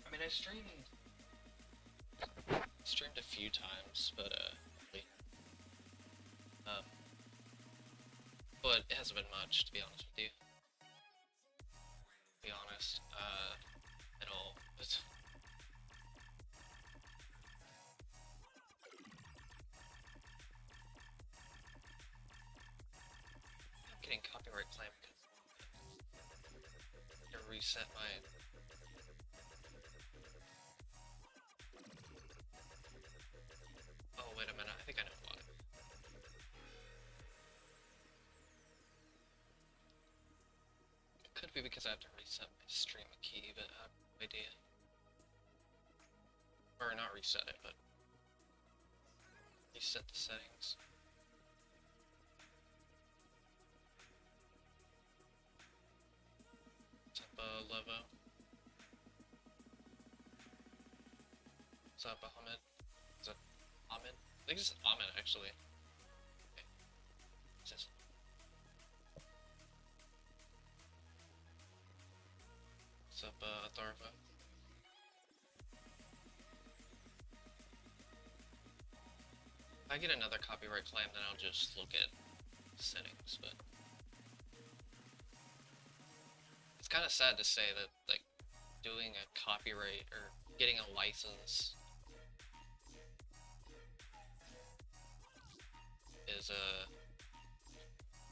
I mean, I streamed a few times, but um, but it hasn't been much, to be honest with you. To be honest, at all. But I'm getting copyright claim to reset my. Oh wait a minute, I think I know why. It could be because I have to reset my stream key, but I have no idea. Or not reset it, but reset the settings. What's up, Levo? What's up, Ahmed? Is that Ahmed? I think it's Ahmed, actually. Okay. What's this? What's up, Tharva? If I get another copyright claim, then I'll just look at settings, but it's kind of sad to say that, like, doing a copyright or getting a license is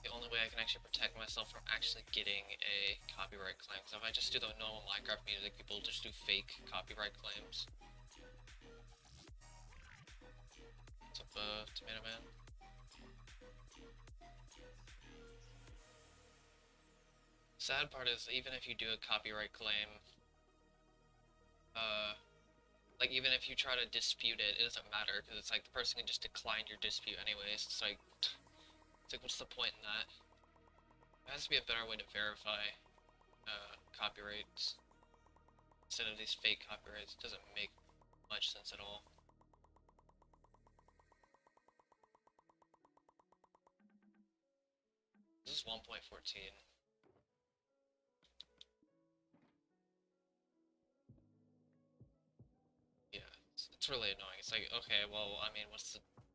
the only way I can actually protect myself from actually getting a copyright claim. Because if I just do the normal Minecraft music, people just do fake copyright claims. What's up, Tomato Man? Sad part is, even if you do a copyright claim, like, even if you try to dispute it, it doesn't matter, because it's like the person can just decline your dispute anyways. It's like, what's the point in that? There has to be a better way to verify copyrights instead of these fake copyrights. It doesn't make much sense at all. This is 1.14. Yeah, it's really annoying. It's like, okay, well, I mean,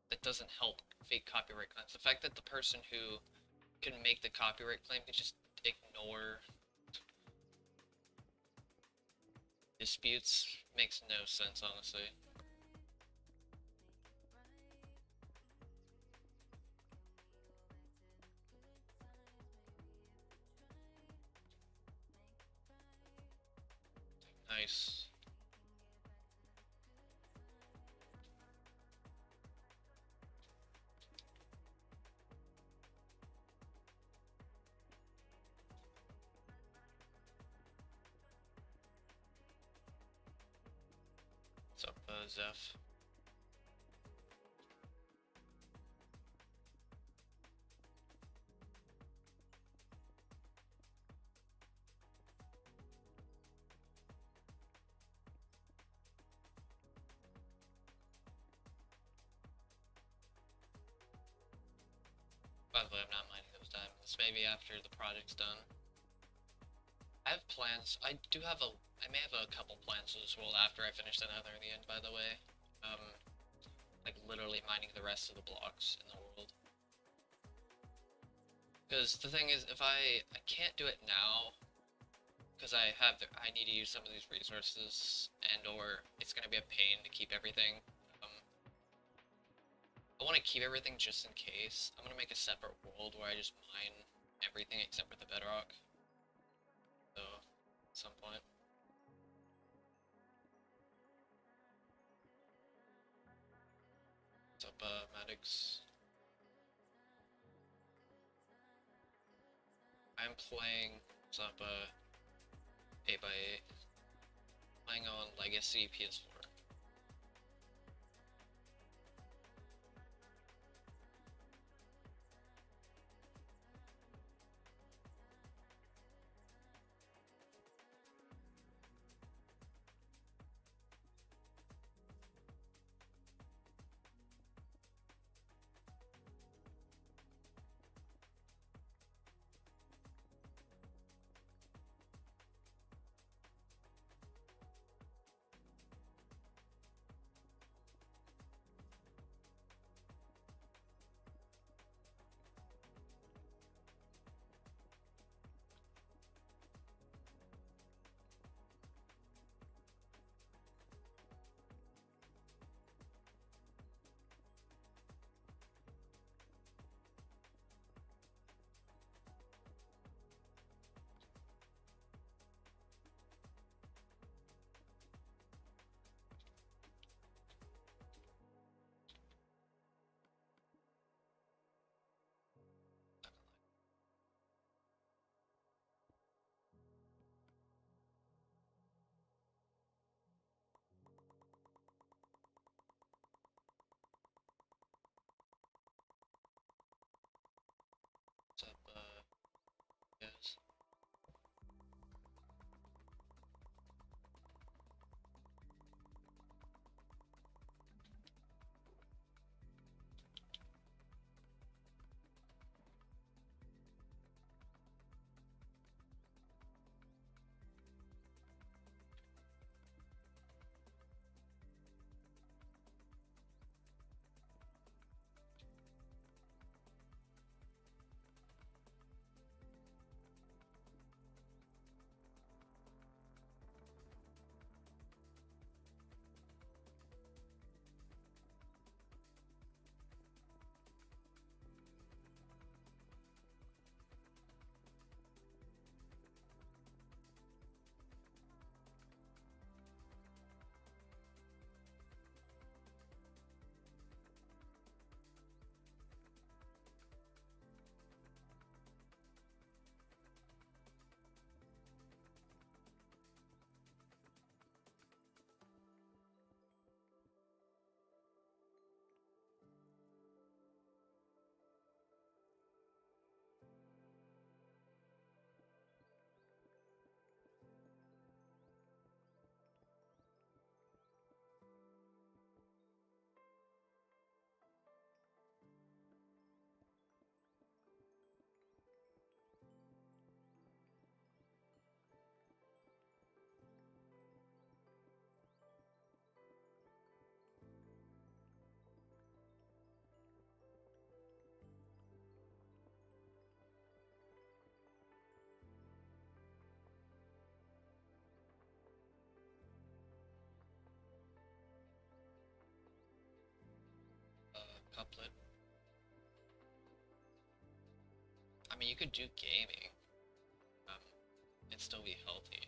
that doesn't help fake copyright claims. The fact that the person who can make the copyright claim can just ignore disputes makes no sense, honestly. Nice. What's up, Zeph? By the way, I'm not mining those diamonds. Maybe after the project's done. I have plans. I may have a couple plans for this world after I finish the nether in the end, by the way. Like literally mining the rest of the blocks in the world. Because the thing is, if I can't do it now, because I need to use some of these resources, and or it's gonna be a pain to keep everything. I want to keep everything just in case. I'm gonna make a separate world where I just mine everything except for the bedrock. So, at some point. What's up, Maddox? I'm playing, what's up, 8x8. Playing on Legacy PS4. couplet. I mean, you could do gaming, and still be healthy.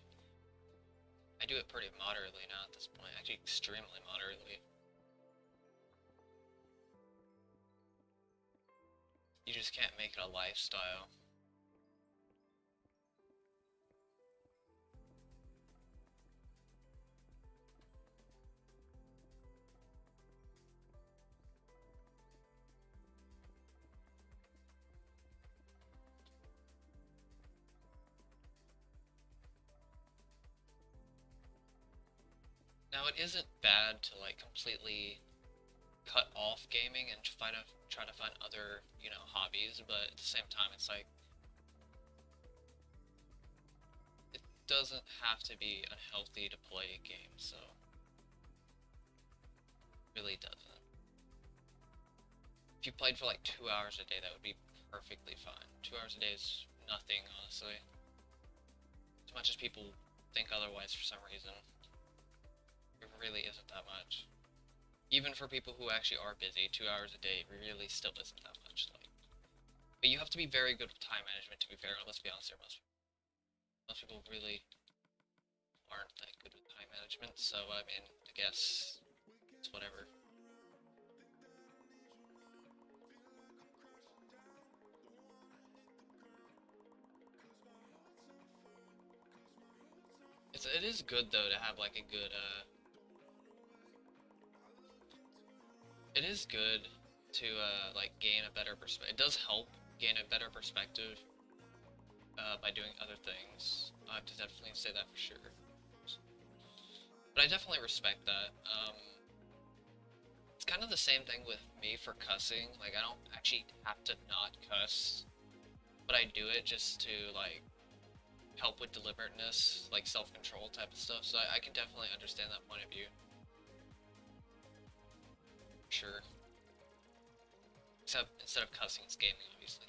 I do it pretty moderately now at this point, actually extremely moderately. You just can't make it a lifestyle. Now, it isn't bad to like completely cut off gaming and try to find other, you know, hobbies, but at the same time, it's like it doesn't have to be unhealthy to play a game, so it really doesn't. If you played for like 2 hours a day, that would be perfectly fine. 2 hours a day is nothing, honestly. As much as people think otherwise for some reason. It really isn't that much. Even for people who actually are busy, 2 hours a day really still isn't that much. Like, but you have to be very good with time management, to be fair. Let's be honest here, most people really aren't that good with time management. So I mean, I guess it's whatever. It is good though to have like a good it is good to like gain a better perspective. It does help gain a better perspective by doing other things. I have to definitely say that for sure. But I definitely respect that. It's kind of the same thing with me for cussing. Like, I don't actually have to not cuss, but I do it just to like help with deliberateness, like self-control type of stuff. So I can definitely understand that point of view. Sure. Except instead of cussing, it's gaming, obviously.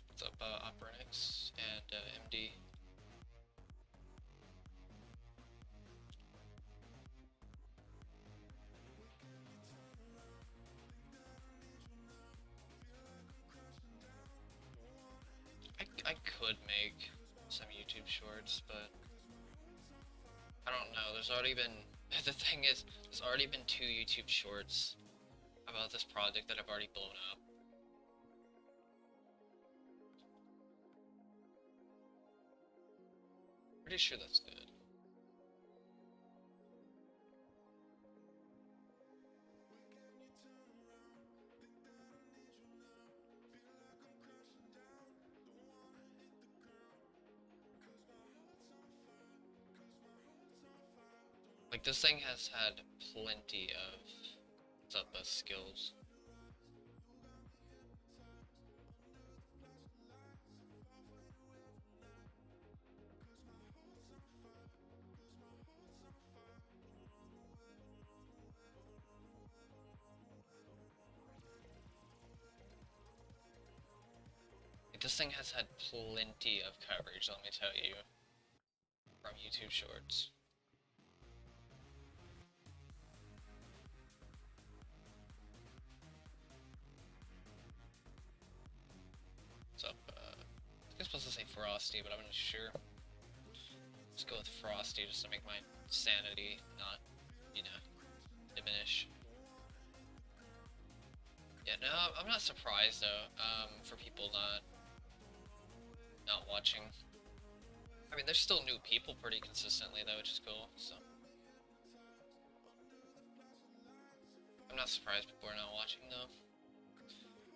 What's up, Opernix and MD? I could make some YouTube shorts, but I don't know. There's already been the thing is, there's already been 2 YouTube shorts about this project that have already blown up. Pretty sure that's good. Like, this thing has had plenty of skills. Like, this thing has had plenty of coverage, let me tell you, from YouTube Shorts. What's up? I think I'm supposed to say Frosty, but I'm not sure. Let's go with Frosty just to make my sanity not, you know, diminish. Yeah, no, I'm not surprised though, for people not watching. I mean, there's still new people pretty consistently though, which is cool, so. I'm not surprised people are not watching though.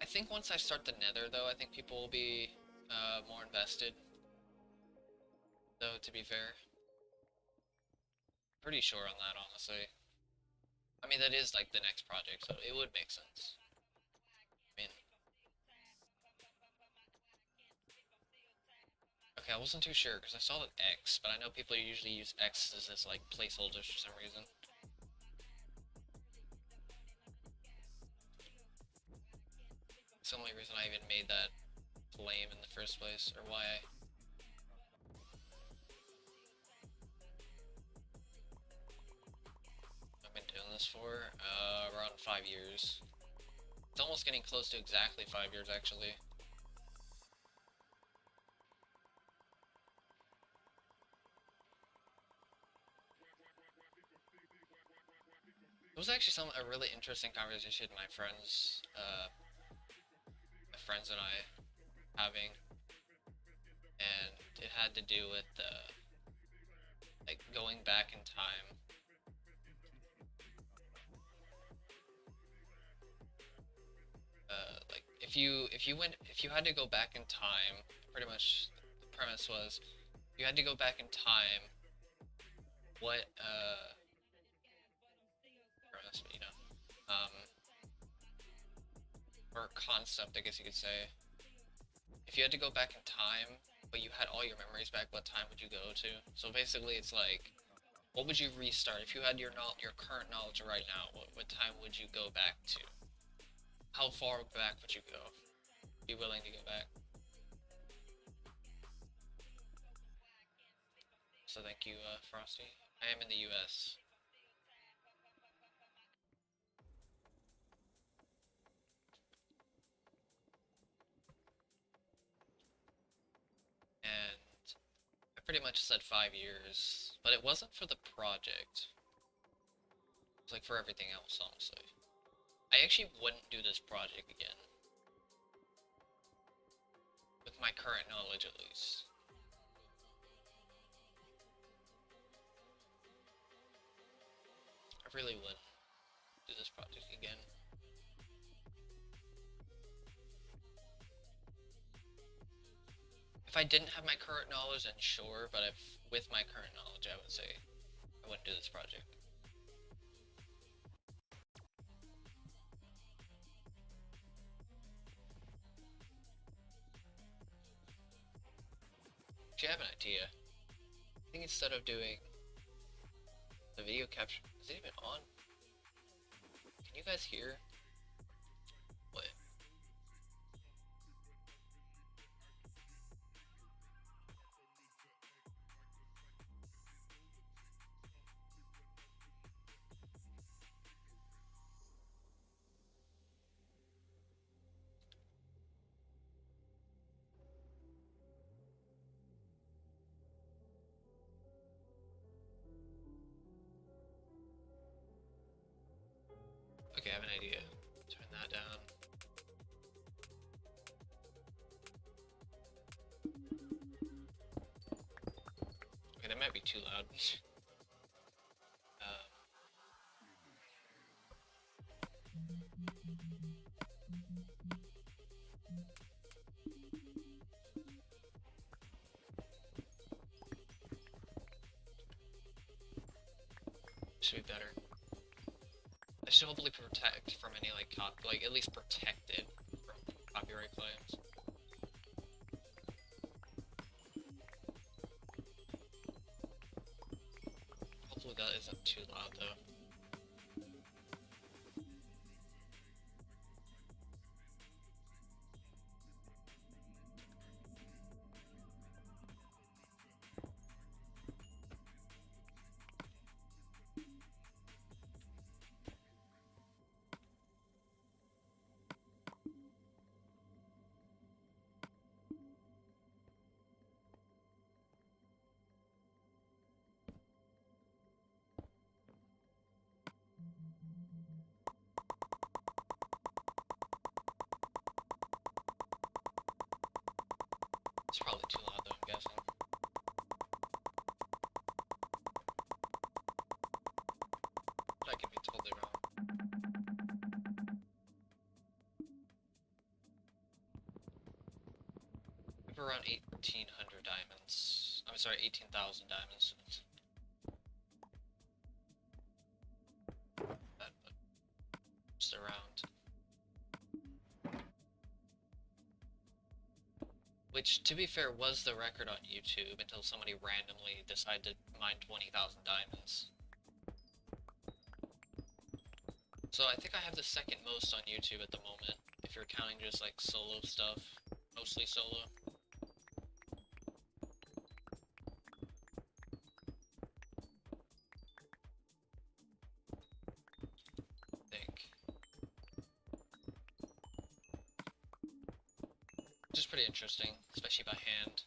I think once I start the nether though, I think people will be more invested. Though, to be fair. Pretty sure on that, honestly. I mean, that is like the next project, so it would make sense. I mean, okay, I wasn't too sure because I saw that X, but I know people usually use X's as like placeholders for some reason. It's the only reason I even made that flame in the first place, or why I this for? Around 5 years. It's almost getting close to exactly 5 years, actually. It was actually a really interesting conversation my friends and I having, and it had to do with like going back in time. Like if you had to go back in time, pretty much the premise was you had to go back in time. What premise, you know, or concept, I guess you could say. If you had to go back in time, but you had all your memories back, what time would you go to? So basically, it's like, what would you restart if you had your current knowledge right now? What time would you go back to? How far back would you go? Be willing to go back? So thank you, Frosty. I am in the U.S. And I pretty much said 5 years, but it wasn't for the project. It's like for everything else, honestly. I actually wouldn't do this project again. With my current knowledge, at least. I really wouldn't do this project again. If I didn't have my current knowledge, then sure, but if with my current knowledge, I would say I wouldn't do this project. Actually, I have an idea. I think instead of doing the video capture, is it even on? Can you guys hear? What? Okay, I have an idea. Turn that down. Okay, that might be too loud. Should be better. I should hopefully protect from any like at least protected from copyright claims. Hopefully that isn't too loud though. It's probably too loud though, I'm guessing. But I could be totally wrong. We have around 1,800 diamonds. I'm sorry, 18,000 diamonds. But just around. Which, to be fair, was the record on YouTube until somebody randomly decided to mine 20,000 diamonds. So I think I have the second most on YouTube at the moment, if you're counting just like solo stuff, mostly solo. which is pretty interesting, especially by hand.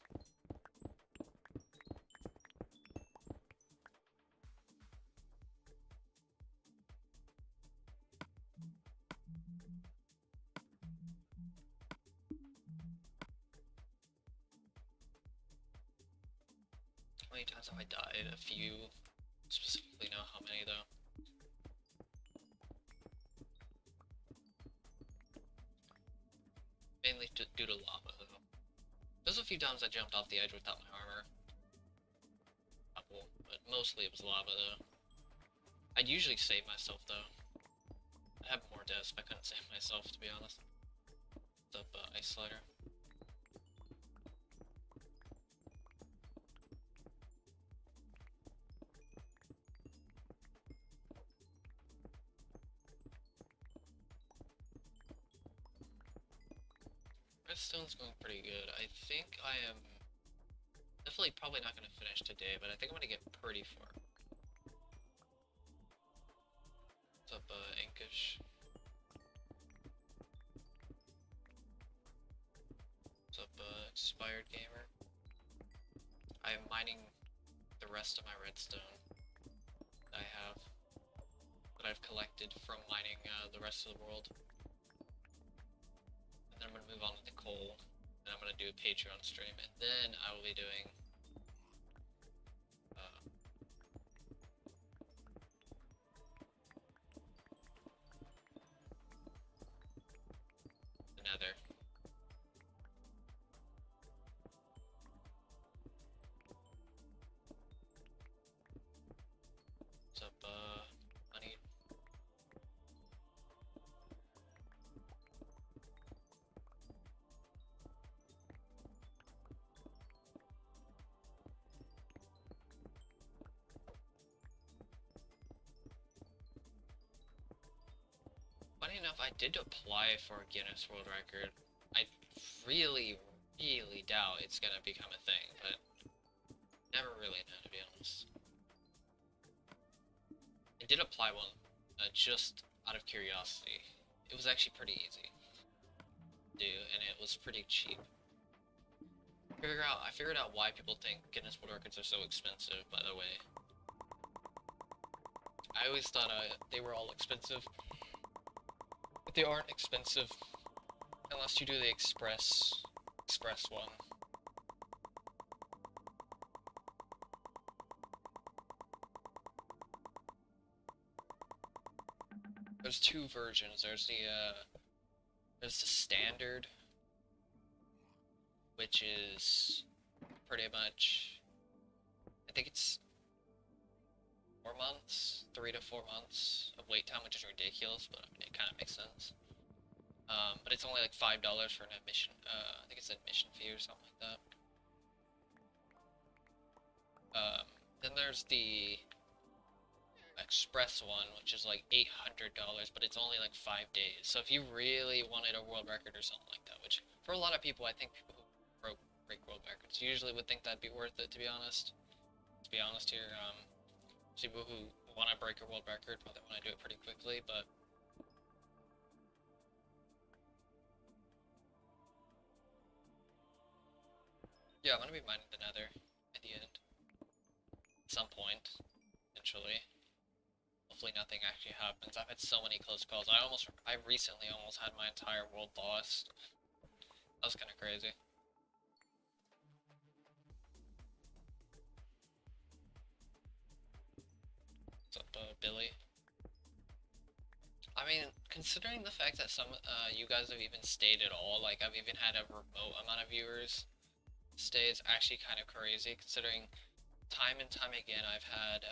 How many times have I died? A few. Specifically know how many though. Mainly due to lava though. There's a few times I jumped off the edge without my armor. Couple, but mostly it was lava though. I'd usually save myself though. I have more deaths, but I couldn't save myself to be honest. What's up, Ice Slider? Redstone's going pretty good. I think I am definitely probably not going to finish today, but I think I'm going to get pretty far. What's up, Inkish? What's up, Expired Gamer? I am mining the rest of my redstone that I have, that I've collected from mining the rest of the world. Then I'm going to move on to the coal, and I'm going to do a Patreon stream, and then I will be doing the nether. What's up, honey? Funny enough, I did apply for a Guinness World Record. I really, really doubt it's gonna become a thing, but never really know, to be honest. I did apply one, just out of curiosity. It was actually pretty easy to do, and it was pretty cheap. I figured out why people think Guinness World Records are so expensive, by the way. I always thought they were all expensive. But they aren't expensive unless you do the express one. There's two versions. There's the standard, which is pretty much, I think it's 4 months, 3 to 4 months of wait time, which is ridiculous, but I mean, it kind of makes sense. But it's only like $5 for an admission. I think it's an admission fee or something like that. Then there's the express one, which is like $800, but it's only like 5 days. So if you really wanted a world record or something like that, which for a lot of people, I think people who break world records usually would think that'd be worth it. To be honest here, people who want to break a world record probably want to do it pretty quickly, but yeah, I'm gonna be mining the nether at the end. At some point, eventually. Hopefully nothing actually happens. I've had so many close calls. I recently almost had my entire world lost. That was kind of crazy. What's up, Billy? I mean, considering the fact that some you guys have even stayed at all, like I've even had a remote amount of viewers stay, is actually kind of crazy, considering time and time again I've had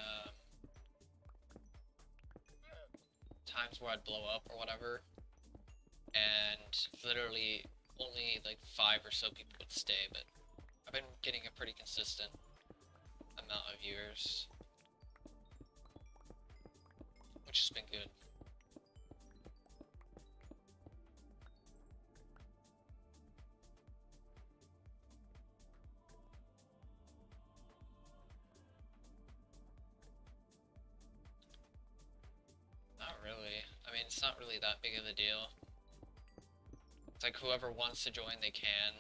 times where I'd blow up or whatever, and literally only like 5 or so people would stay, but I've been getting a pretty consistent amount of viewers, which has been good. Not really. I mean, it's not really that big of a deal. It's like whoever wants to join, they can.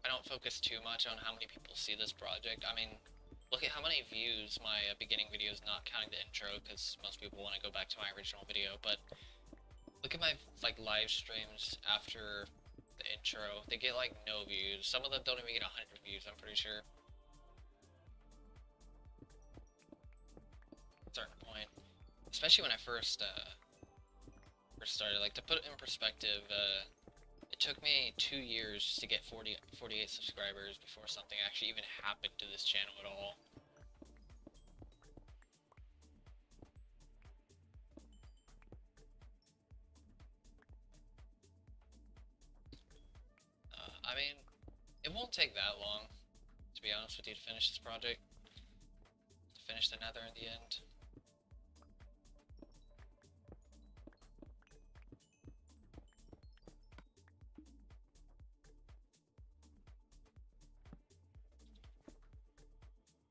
I don't focus too much on how many people see this project. I mean, look at how many views my beginning videos, not counting the intro, because most people want to go back to my original video, but look at my like live streams after the intro. They get like no views. Some of them don't even get 100 views, I'm pretty sure. At a certain point. Especially when I first started. Like, to put it in perspective, it took me 2 years to get 48 subscribers before something actually even happened to this channel at all. I mean, it won't take that long, to be honest with you, to finish this project. To finish the nether in the end.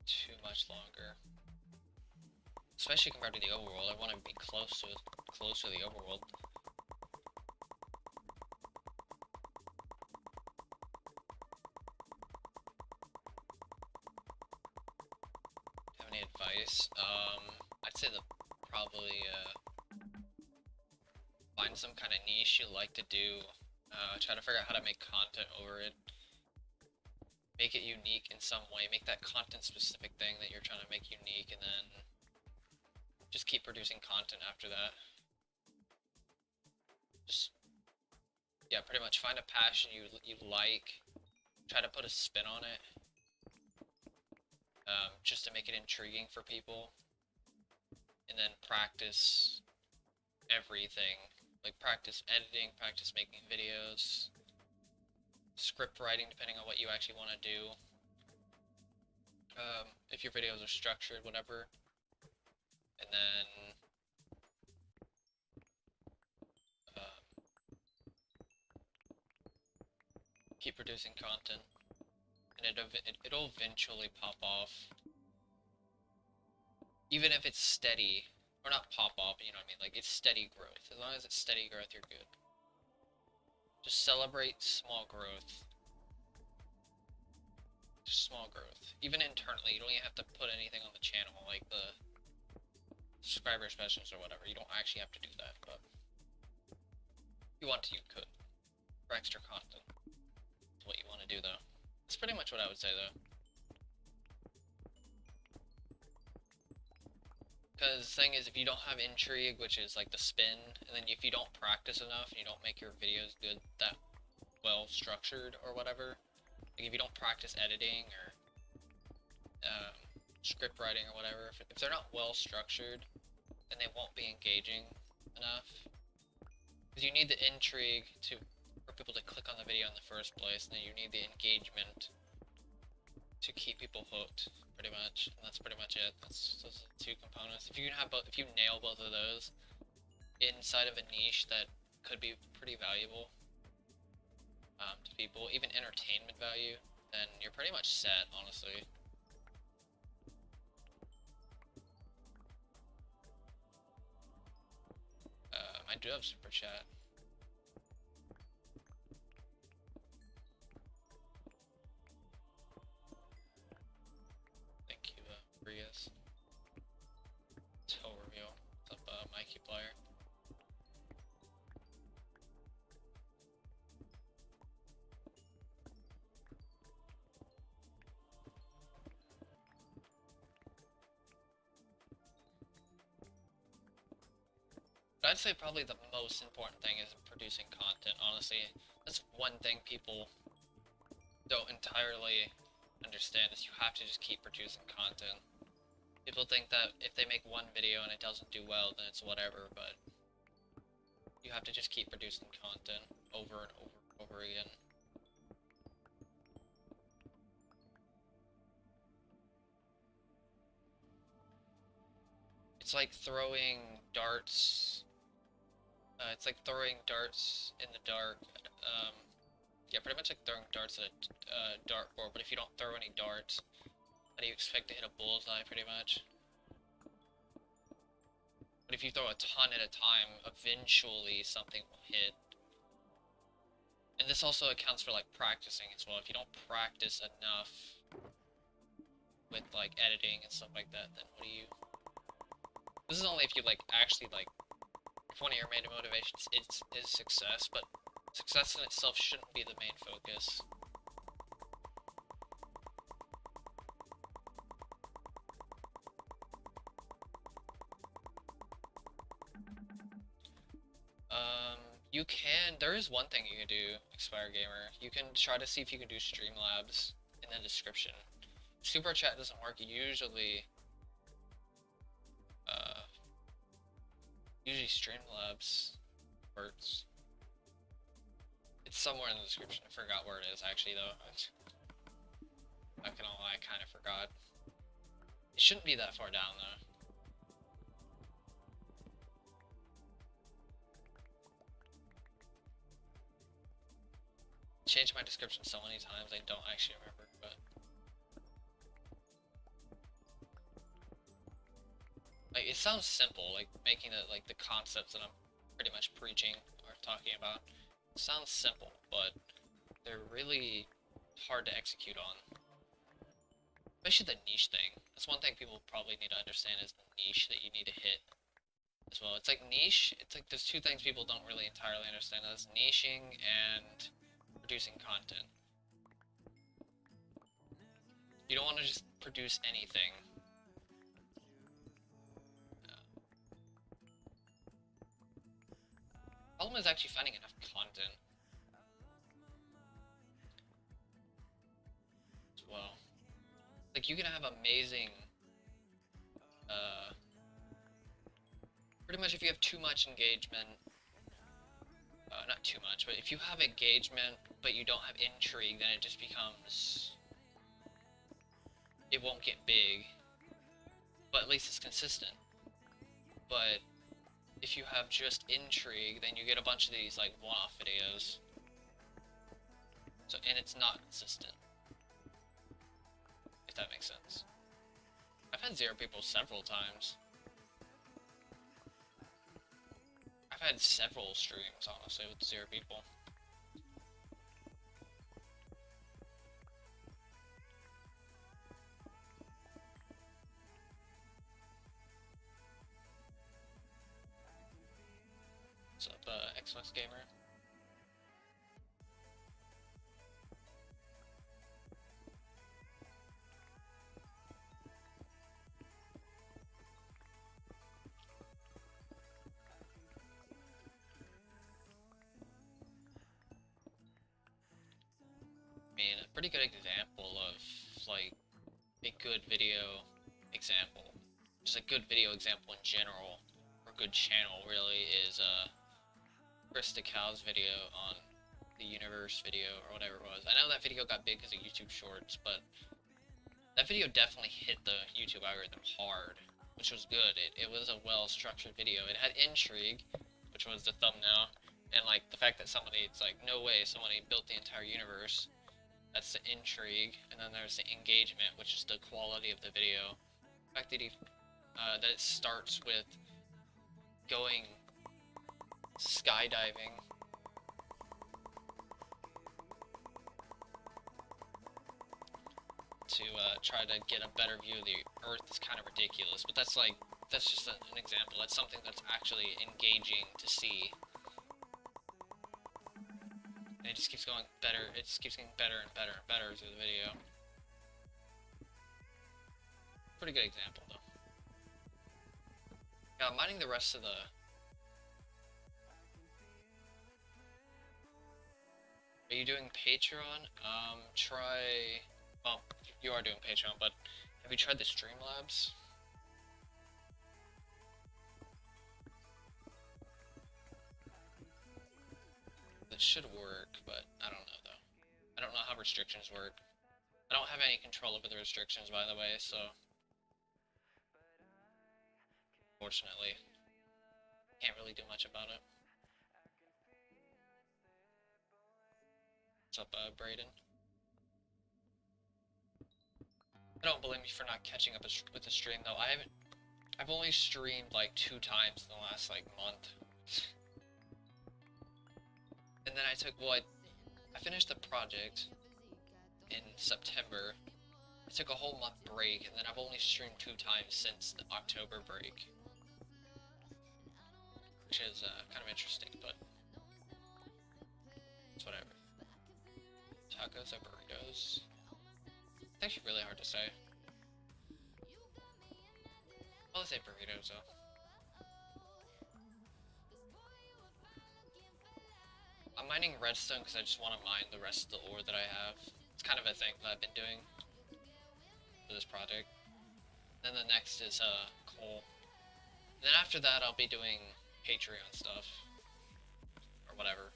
Too much longer. Especially compared to the overworld. I want to be close to the overworld. Have any advice? I'd say probably find some kind of niche you like to do. Try to figure out how to make content over it. Make it unique in some way. Make that content specific thing that you're trying to make unique, and then just keep producing content after that. Just, yeah, pretty much find a passion you like. Try to put a spin on it. Just to make it intriguing for people. And then practice everything. Like, practice editing, practice making videos. Script writing, depending on what you actually want to do. If your videos are structured, whatever. And then keep producing content, and it'll eventually pop off. Even if it's steady, or not pop off, you know what I mean? Like, it's steady growth. As long as it's steady growth, you're good. Just celebrate small growth. Just small growth. Even internally, you don't even have to put anything on the channel, like the subscriber specials or whatever. You don't actually have to do that, but if you want to, you could. For extra content. That's what you want to do, though. That's pretty much what I would say, though. Because the thing is, if you don't have intrigue, which is like the spin, and then if you don't practice enough and you don't make your videos good, that well structured or whatever, like if you don't practice editing or script writing or whatever, if they're not well structured, then they won't be engaging enough. Because you need the intrigue for people to click on the video in the first place, and then you need the engagement to keep people hooked, pretty much. And that's pretty much it. That's those are the two components. If you can have both, if you nail both of those inside of a niche that could be pretty valuable to people, even entertainment value, then you're pretty much set, honestly. I do have super chat. Prius. Toe reveal. What's up, Mikey Player? But I'd say probably the most important thing is producing content, honestly. That's one thing people don't entirely understand, is you have to just keep producing content. People think that if they make one video and it doesn't do well, then it's whatever, but you have to just keep producing content over and over and over again. It's like throwing darts. It's like throwing darts in the dark. Yeah, pretty much like throwing darts at a dartboard, but if you don't throw any darts, how do you expect to hit a bullseye, pretty much? But if you throw a ton at a time, eventually something will hit. And this also accounts for like practicing as well. If you don't practice enough with like editing and stuff like that, then what do you... This is only if you like actually like, if one of your main motivations is success, but success in itself shouldn't be the main focus. You can, there is one thing you can do, Expire Gamer. You can try to see if you can do Streamlabs in the description. Super Chat doesn't work usually. Usually Streamlabs works. It's somewhere in the description. I forgot where it is actually though. Not gonna lie, I kind of forgot. It shouldn't be that far down though. Changed my description so many times I don't actually remember, but like it sounds simple, like making it like the concepts that I'm pretty much preaching or talking about. It sounds simple, but they're really hard to execute on. Especially the niche thing. That's one thing people probably need to understand is the niche that you need to hit as well. It's like niche, it's like there's two things people don't really entirely understand. That's niching and producing content. You don't want to just produce anything. Problem is actually finding enough content as well. Like you can have amazing, pretty much if you have too much engagement, not too much, but if you have engagement but you don't have intrigue, then it just becomes, it won't get big, but at least it's consistent. But if you have just intrigue, then you get a bunch of these like one-off videos. So, and it's not consistent, if that makes sense. I've had 0 people several times. I've had several streams, honestly, with 0 people. What's up, Xbox Gamer? I mean, a pretty good example of, like, a good video example, just a good video example in general, or good channel, really, is, Chris DeCal's video on the universe video, or whatever it was. I know that video got big because of YouTube Shorts, but that video definitely hit the YouTube algorithm hard, which was good. It was a well-structured video. It had intrigue, which was the thumbnail, and, like, the fact that somebody, it's like, no way, somebody built the entire universe. That's the intrigue, and then there's the engagement, which is the quality of the video. The fact that that it starts with going skydiving to try to get a better view of the Earth is kind of ridiculous, but that's just an example. That's something that's actually engaging to see. And it just keeps going better, it just keeps getting better and better and better through the video. Pretty good example, though. Yeah, I'm mining the rest of the... Are you doing Patreon? Try... Well, you are doing Patreon, but have you tried the Streamlabs? It should work, but I don't know though. I don't know how restrictions work. I don't have any control over the restrictions, by the way, so... Fortunately, can't really do much about it. What's up, Brayden? I don't blame you for not catching up with the stream, though. I haven't... I've only streamed like 2 times in the last like month. And then I finished the project in September. I took a whole month break, and then I've only streamed 2 times since the October break. Which is kind of interesting, but it's whatever. Tacos or burritos? It's actually really hard to say. I'll say burritos though. I'm mining redstone because I just want to mine the rest of the ore that I have. It's kind of a thing that I've been doing for this project. Then the next is coal. And then after that I'll be doing Patreon stuff. Or whatever.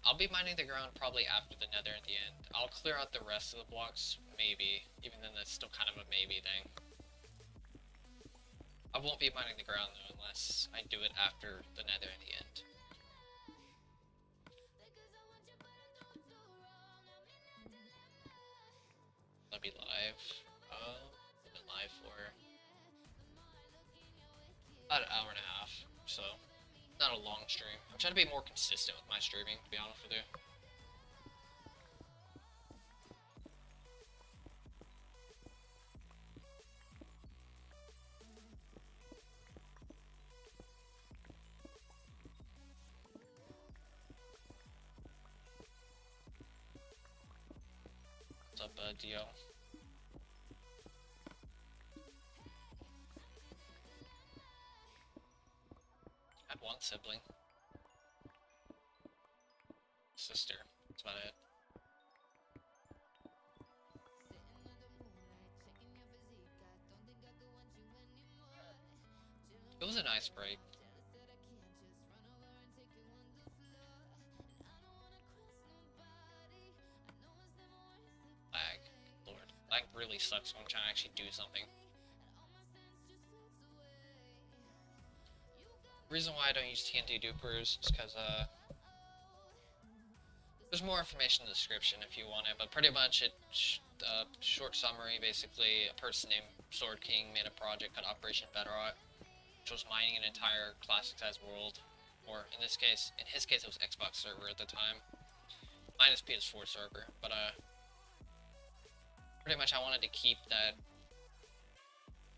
I'll be mining the ground probably after the nether at the end. I'll clear out the rest of the blocks, maybe. Even then that's still kind of a maybe thing. I won't be mining the ground though unless I do it after the nether in the end. I'll be live. I've been live for about an hour and a half, so not a long stream. I'm trying to be more consistent with my streaming, to be honest with you. What's up, Dio? I have one sibling. Sister. That's about it. It was a nice break. Lag. Lord. Lag really sucks when I'm trying to actually do something. The reason why I don't use TNT dupers is because, there's more information in the description if you want it, but pretty much short summary, basically, a person named Sword King made a project called Operation Bedrock, which was mining an entire classic-size world, or in his case, it was Xbox server at the time. Mine is PS4 server, but pretty much I wanted to keep that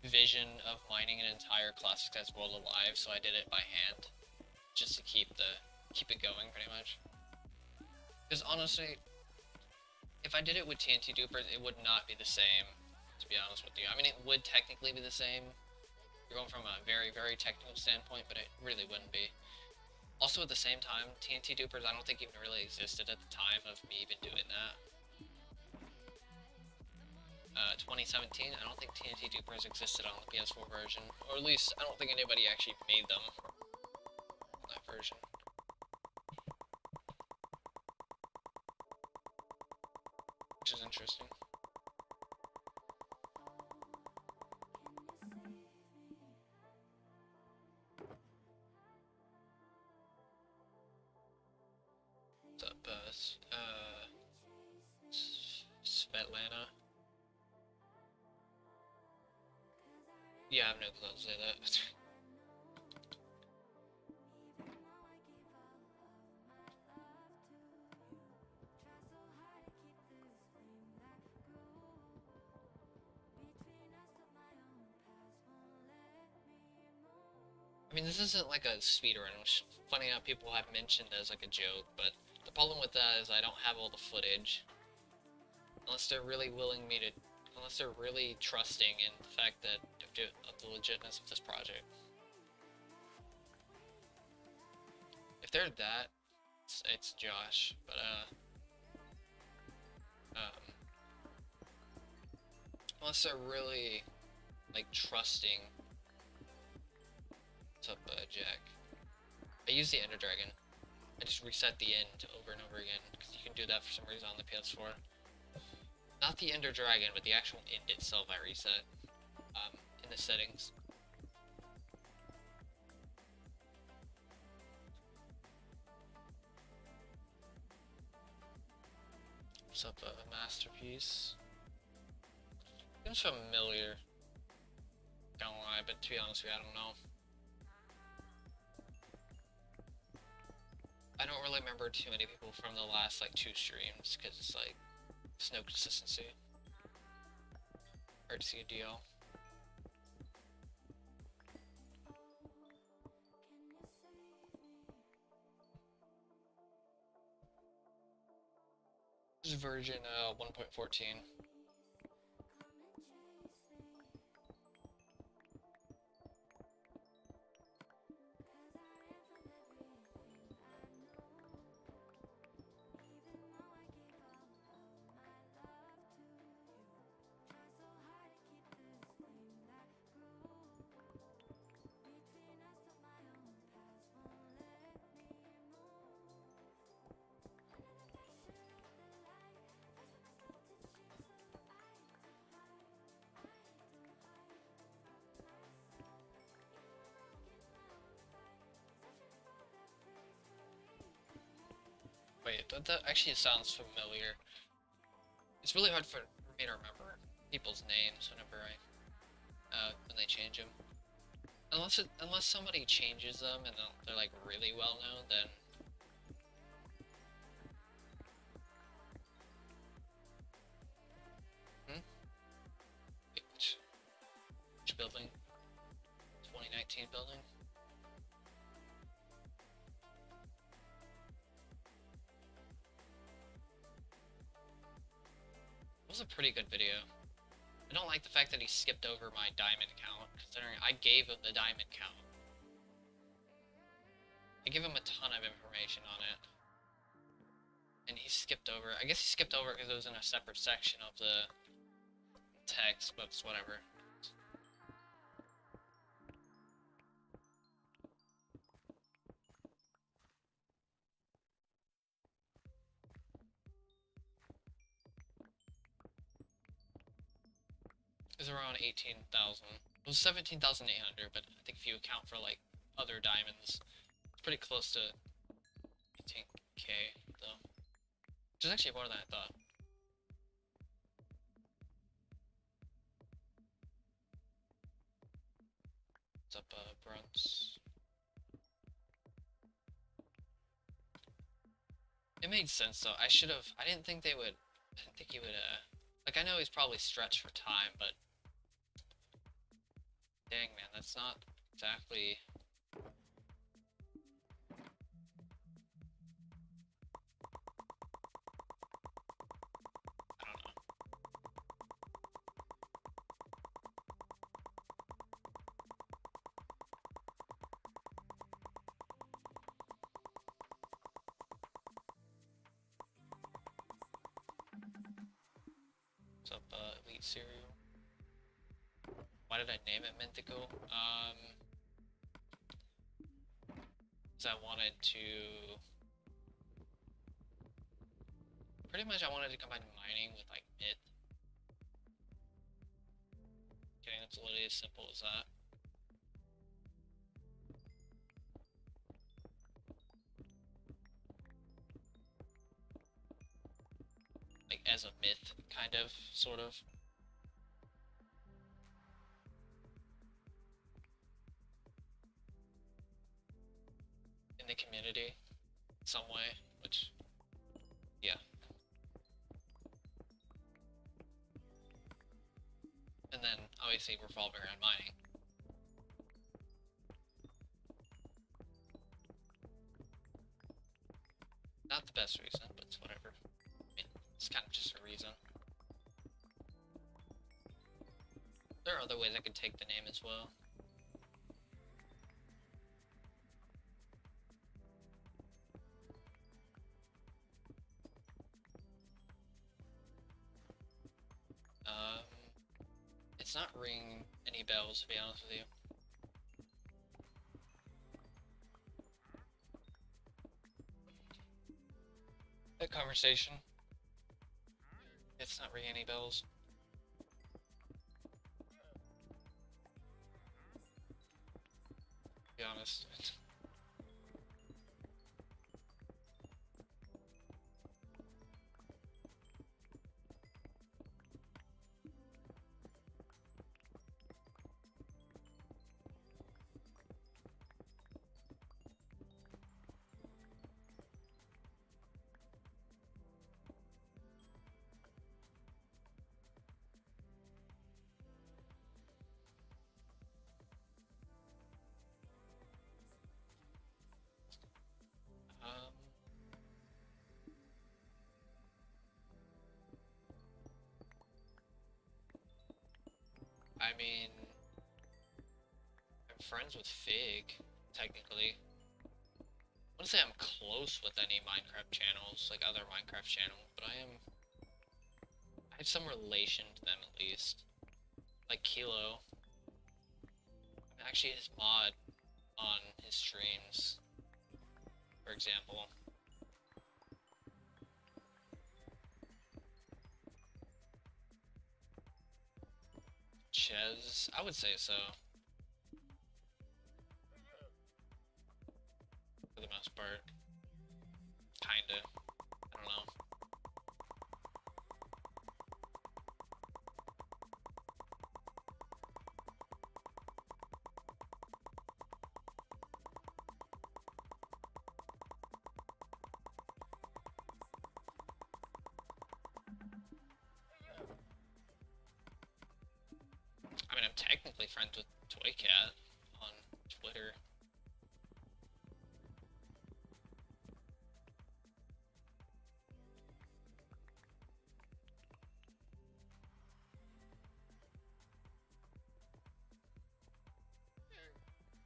vision of mining an entire classic-size world alive, so I did it by hand, just to keep it going, pretty much. Because honestly, if I did it with TNT dupers, it would not be the same, to be honest with you. I mean, it would technically be the same. You're going from a very, very technical standpoint, but it really wouldn't be. Also, at the same time, TNT dupers, I don't think even really existed at the time of me even doing that. 2017, I don't think TNT dupers existed on the PS4 version, or at least I don't think anybody actually made them on that version. Which is interesting. What's up, Svetlana? Yeah, I have no clue how to say that. I mean, this isn't like a speedrun, which funny how people have mentioned as like a joke, but the problem with that is I don't have all the footage. Unless they're really unless they're really trusting in the fact that of the legitness of this project. If they're that, it's Josh, but unless they're really like trusting. What's up, Jack? I use the Ender Dragon. I just reset the end over and over again because you can do that for some reason on the PS4. Not the Ender Dragon, but the actual end itself I reset in the settings. What's up, Masterpiece? Seems familiar. Don't lie, but to be honest with you, I don't know. I don't really remember too many people from the last like 2 streams because it's like there's no consistency. Hard to see a deal. This is version 1.14. Wait, that actually sounds familiar. It's really hard for me to remember people's names whenever when they change them. Unless somebody changes them and they're like really well known, then. Wait, which building? 2019 building? It was a pretty good video. I don't like the fact that he skipped over my diamond count, considering I gave him the diamond count. I gave him a ton of information on it. And he skipped over, I guess he skipped over because it was in a separate section of the text, but it's whatever. It was around 18,000. It was 17,800, but I think if you account for like other diamonds, it's pretty close to 18K though. Which is actually more than I thought. What's up, Brunts? It made sense though. I didn't think he would, like I know he's probably stretched for time, but dang man, that's not exactly. I don't know. What's up, Elite Cereal? Why did I name it Mythical? Because I wanted to... Pretty much I wanted to combine mining with, like, myth. Okay, that's literally as simple as that. Like, as a myth, kind of, sort of. In the community, some way, which, yeah. And then, obviously, revolving around mining. Not the best reason, but it's whatever. I mean, it's kind of just a reason. There are other ways I could take the name as well. It's not ringing any bells, to be honest with you. That conversation, it's not ringing any bells. To be honest. I mean, I'm friends with Fig, technically. I wouldn't say I'm close with any Minecraft channels, like other Minecraft channels, but I have some relation to them at least. Like Kilo. I'm actually his mod on his streams, for example. Ches, I would say so. For the most part. Kinda. I don't know. I mean, I'm technically friends with Toycat on Twitter.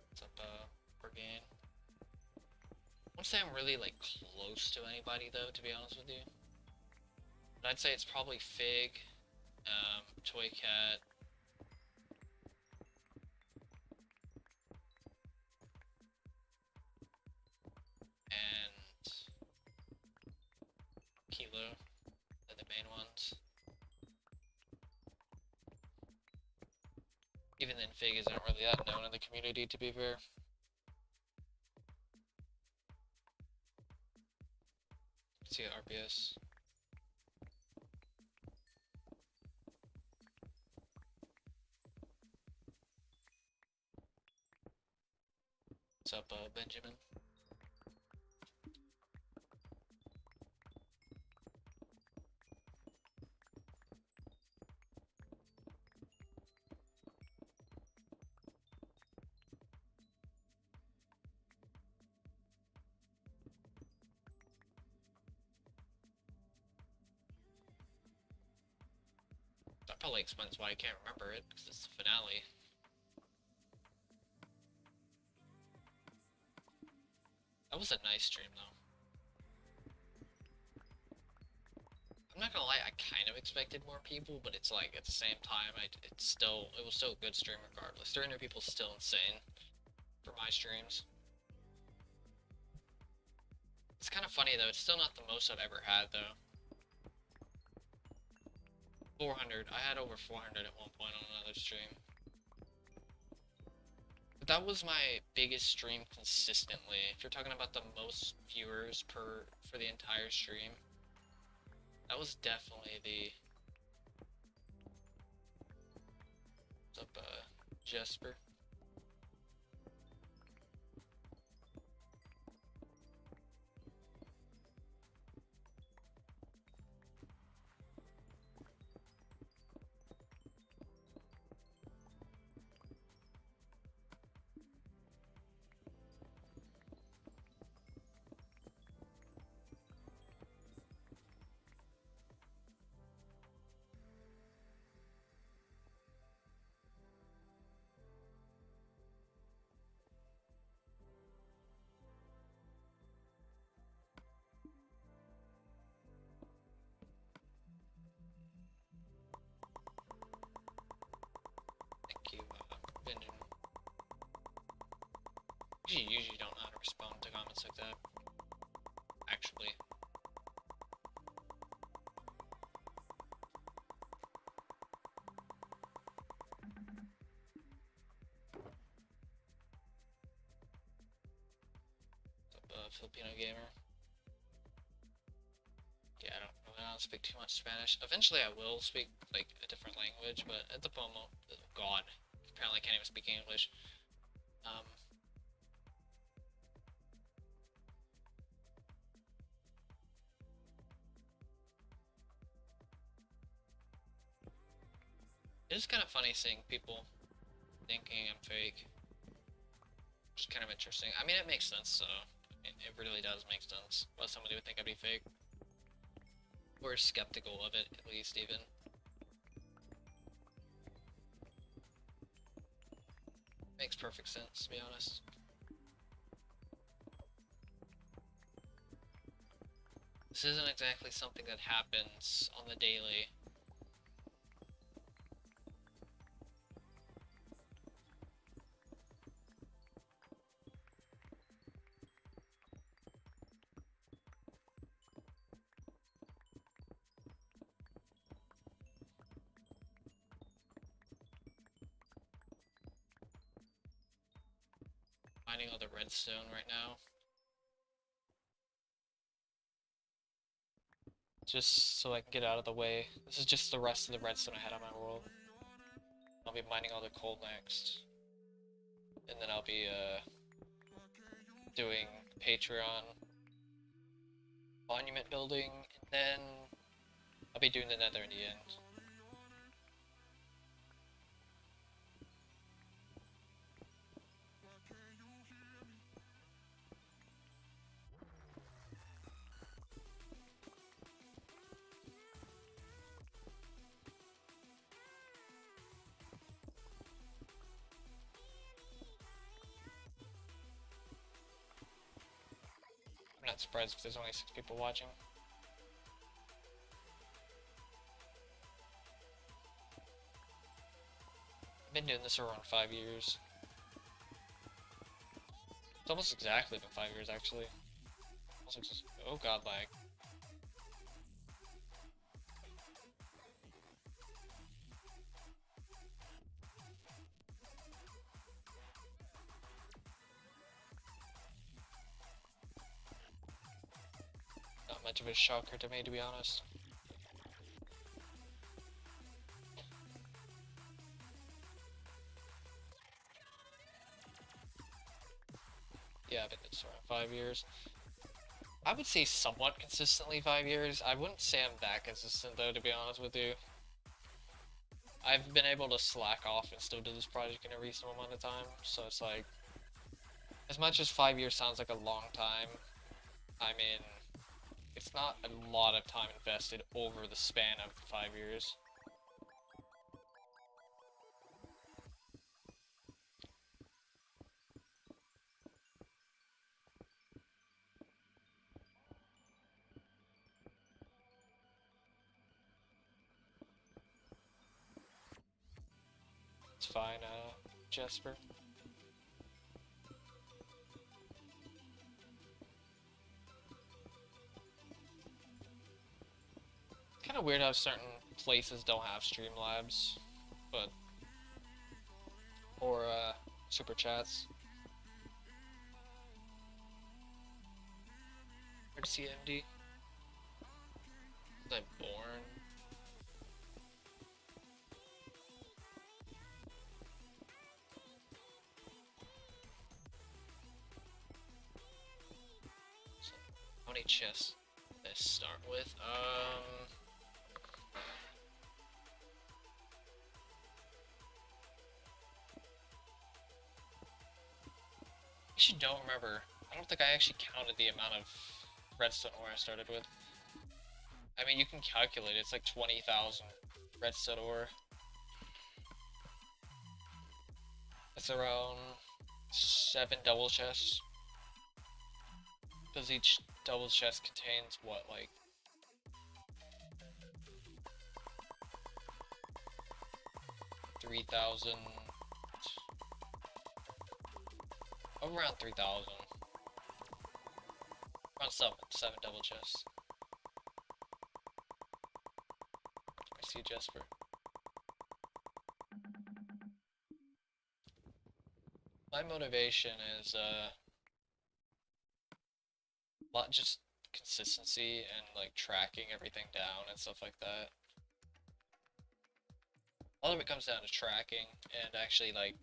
What's up, Organ? I wouldn't say I'm really, like, close to anybody, though, to be honest with you. But I'd say it's probably Fig, Toycat, and Kilo are the main ones. Even then, Fig isn't really that known in the community, to be fair. Let's see RPS. What's up, Benjamin? That probably explains why I can't remember it, because it's the finale. That was a nice stream, though. I'm not gonna lie, I kind of expected more people, but it's like, at the same time, it was still a good stream regardless. 300 people is still insane for my streams. It's kind of funny, though. It's still not the most I've ever had, though. 400. I had over 400 at one point on another stream. But that was my biggest stream consistently. If you're talking about the most viewers for the entire stream, that was definitely the... What's up, Jesper? Benjamin. You usually don't know how to respond to comments like that. Actually. What's up, Filipino gamer? Yeah, I don't speak too much Spanish. Eventually I will speak, like, a different language, but at the moment, oh god, apparently I can't even speak English. It's kind of funny seeing people thinking I'm fake. Which is kind of interesting. I mean, it makes sense, so it really does make sense. Why somebody would think I'd be fake. Or skeptical of it, at least, even. perfect sense, to be honest. This isn't exactly something that happens on the daily. Mining all the redstone right now. Just so I can get out of the way. This is just the rest of the redstone I had on my world. I'll be mining all the coal next. And then I'll be doing Patreon monument building, and then I'll be doing the nether in the end. I'm not surprised if there's only 6 people watching. I've been doing this for around 5 years. It's almost exactly been 5 years, actually. Oh god, lag. Not much of a shocker to me, to be honest. Yeah, I've been doing this around 5 years. I would say somewhat consistently 5 years. I wouldn't say I'm that consistent though, to be honest with you. I've been able to slack off and still do this project in a reasonable amount of time, so it's like, as much as 5 years sounds like a long time, I mean, it's not a lot of time invested over the span of 5 years. It's fine, Jesper. Kind of weird how certain places don't have Streamlabs, but or super chats. Where'd CMD? Was I born? How many chests did I start with? Actually don't remember. I don't think I actually counted the amount of redstone ore I started with. I mean, you can calculate it. It's like 20,000 redstone ore. That's around 7 double chests. Because each double chest contains what, like 3,000, around 3,000, around 7 double chests. I see Jesper. My motivation is a lot just consistency and like tracking everything down and stuff like that. A lot of it comes down to tracking and actually like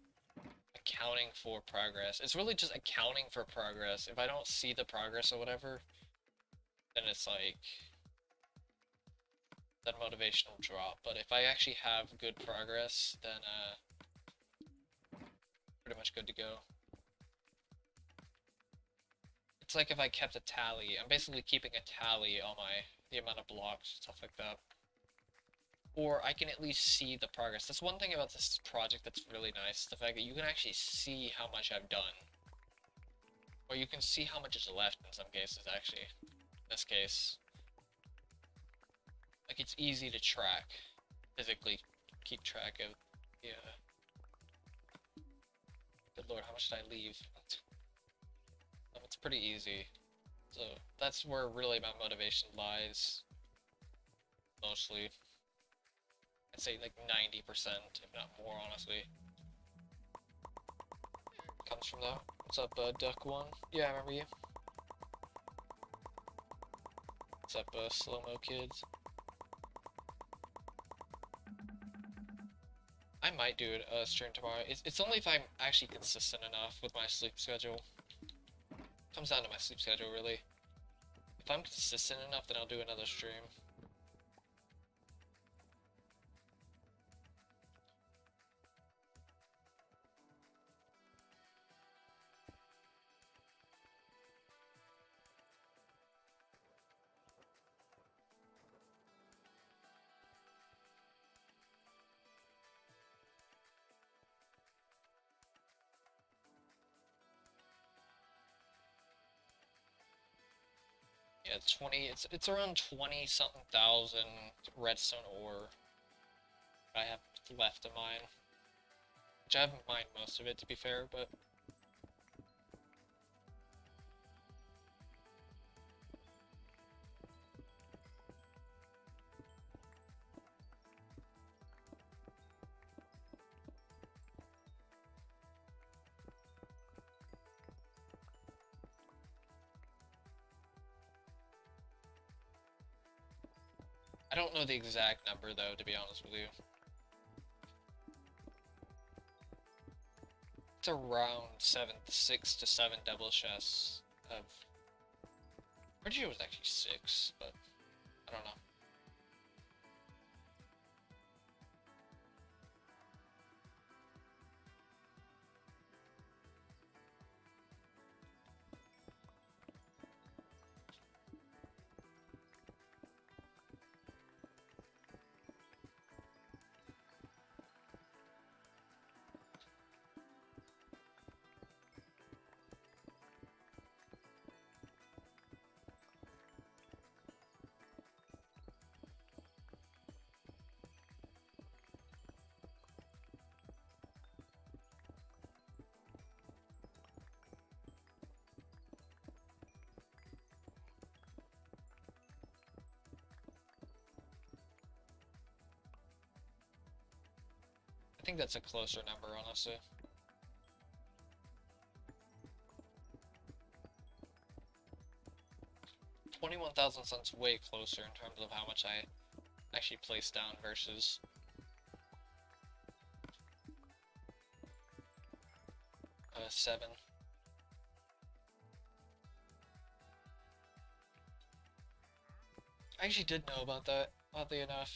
accounting for progress. It's really just accounting for progress. If I don't see the progress or whatever, then it's like that motivation will drop. But if I actually have good progress, then pretty much good to go. It's like if I kept a tally. I'm basically keeping a tally on the amount of blocks, stuff like that. or I can at least see the progress. That's one thing about this project that's really nice, the fact that you can actually see how much I've done. Or you can see how much is left in some cases, actually. In this case. Like, it's easy to track. Physically keep track of, yeah. Good lord, how much did I leave? It's pretty easy. So, that's where really my motivation lies. Mostly. I'd say like 90%, if not more, honestly. Comes from that. What's up, Duck One? Yeah, I remember you. What's up, Slow-Mo Kids? I might do a stream tomorrow. It's only if I'm actually consistent enough with my sleep schedule. Comes down to my sleep schedule, really. If I'm consistent enough, then I'll do another stream. Yeah, it's around 20 something thousand redstone ore I have left of mine. Which I haven't mined most of it, to be fair, but I don't know the exact number though, to be honest with you. It's around 6 to 7 double chests of... Pretty sure it was actually 6, but I don't know. I think that's a closer number, honestly. $21,000 sounds way closer in terms of how much I actually placed down versus... 7. I actually did know about that, oddly enough.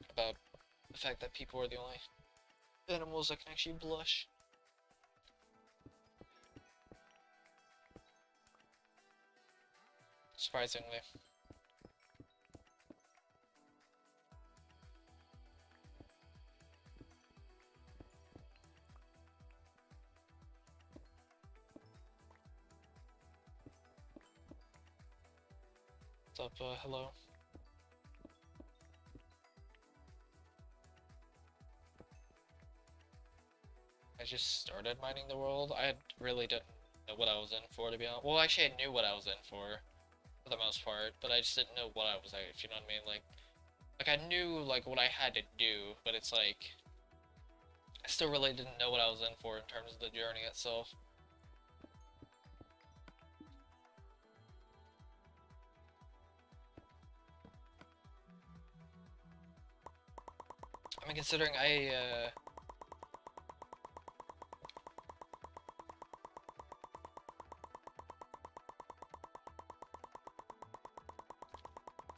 About the fact that people are the only animals that can actually blush. Surprisingly. What's up, hello? I just started mining the world. I really didn't know what I was in for, to be honest. Well, actually, I knew what I was in for the most part, but I just didn't know what I was, if you know what I mean. Like I knew, like, what I had to do, but it's like, I still really didn't know what I was in for in terms of the journey itself. I mean, considering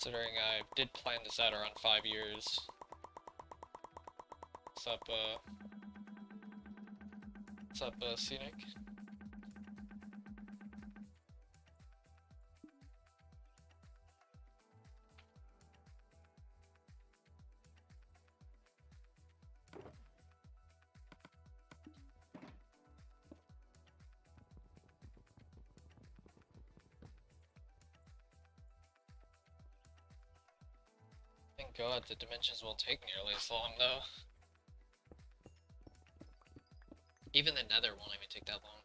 considering I did plan this out around 5 years. What's up, Scenic? Thank God the dimensions won't take nearly as long, though. Even the nether won't even take that long.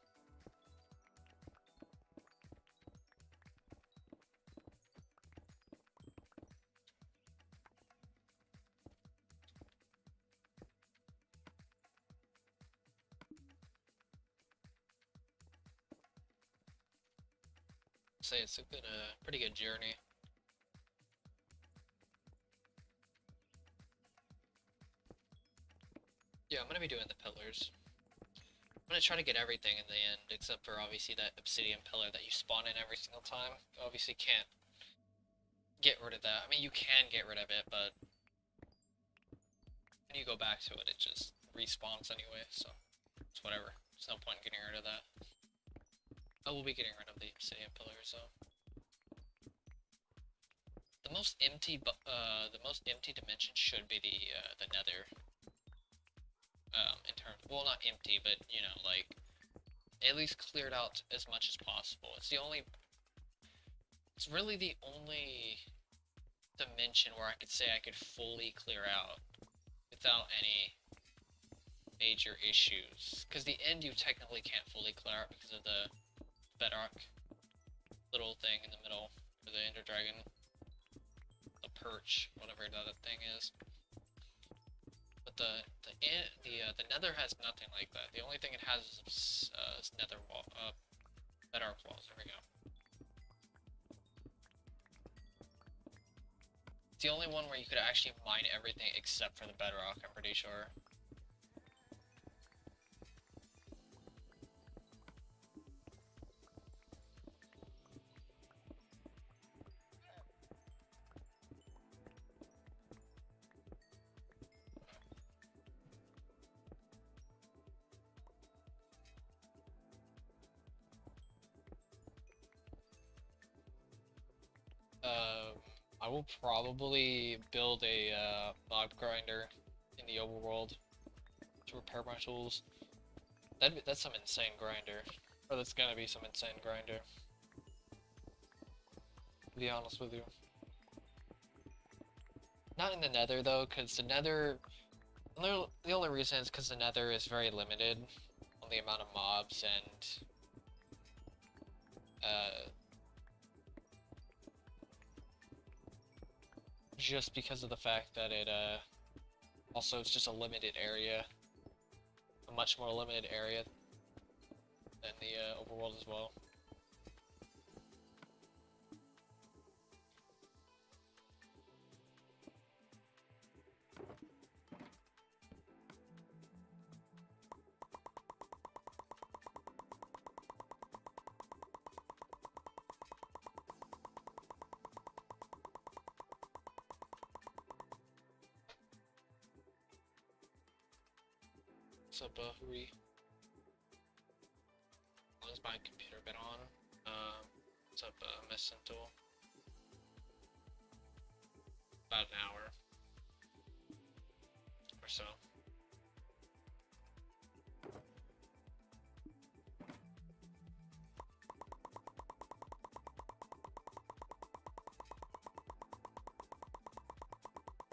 Say it's a good, pretty good journey. Yeah, I'm gonna be doing the pillars. I'm gonna try to get everything in the end, except for obviously that obsidian pillar that you spawn in every single time. You obviously can't get rid of that. I mean, you can get rid of it, but when you go back to it, it just respawns anyway, so it's whatever. There's no point in getting rid of that. I will be getting rid of the obsidian pillar, so. The most empty dimension should be the nether. In terms, well, not empty, but you know, like at least cleared out as much as possible. It's really the only dimension where I could say I could fully clear out without any major issues. Because the end you technically can't fully clear out because of the bedrock little thing in the middle for the ender dragon, the perch, whatever that thing is. But the nether has nothing like that. The only thing it has is nether wall, bedrock walls. There we go. It's the only one where you could actually mine everything except for the bedrock, I'm pretty sure. I will probably build a mob grinder in the overworld to repair my tools. That's some insane grinder. Or that's gonna be some insane grinder. To be honest with you. Not in the nether though, because the nether... The only reason is because the nether is very limited on the amount of mobs and... just because of the fact that it, also it's just a limited area. A much more limited area than the, overworld as well. What's up, Huri? How long's my computer been on? What's up, Messental? About an hour. Or so.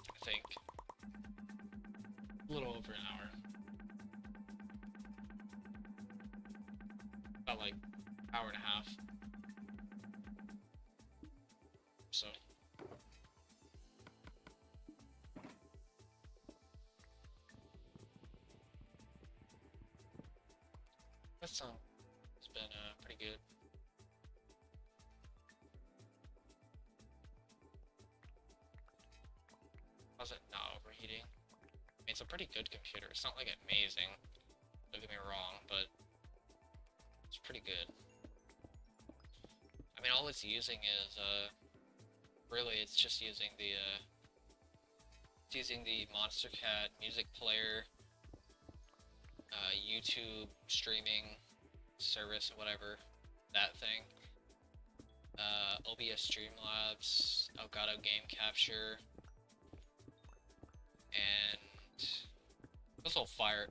I think. A little over an hour. About like hour and a half. So. That song has been pretty good. How's it not overheating? I mean, it's a pretty good computer. It's not like amazing. Don't get me wrong, but it's pretty good. I mean, all it's using is, really, it's just using the, Monster Cat music player, YouTube streaming service or whatever, that thing. OBS Streamlabs, Elgato Game Capture, and also File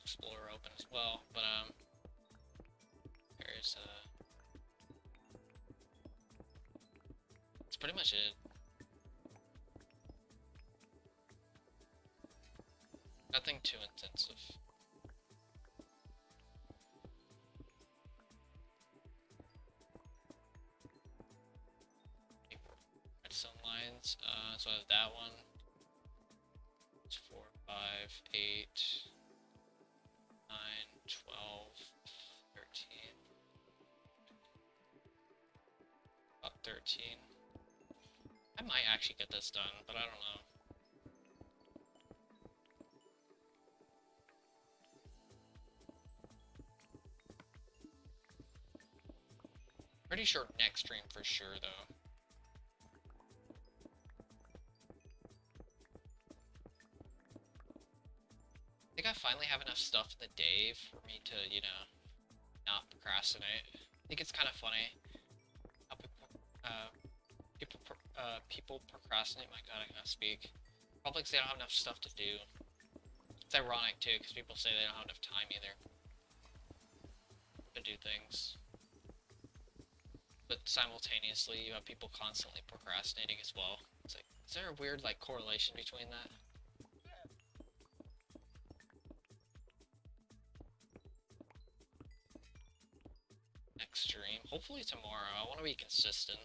Explorer open as well, but, there's, that's pretty much it. Nothing too intensive. Redstone lines. So I have that one. It's 4, 5, 8, 9, 12, 13. About 13. I might actually get this done, but I don't know. Pretty sure next stream for sure, though. I think I finally have enough stuff in the day for me to, you know, not procrastinate. I think it's kind of funny how people procrastinate. My God, I gotta speak. Probably because they don't have enough stuff to do. It's ironic too, because people say they don't have enough time either to do things. But simultaneously, you have people constantly procrastinating as well. It's like, is there a weird like correlation between that? Next stream, hopefully tomorrow. I want to be consistent.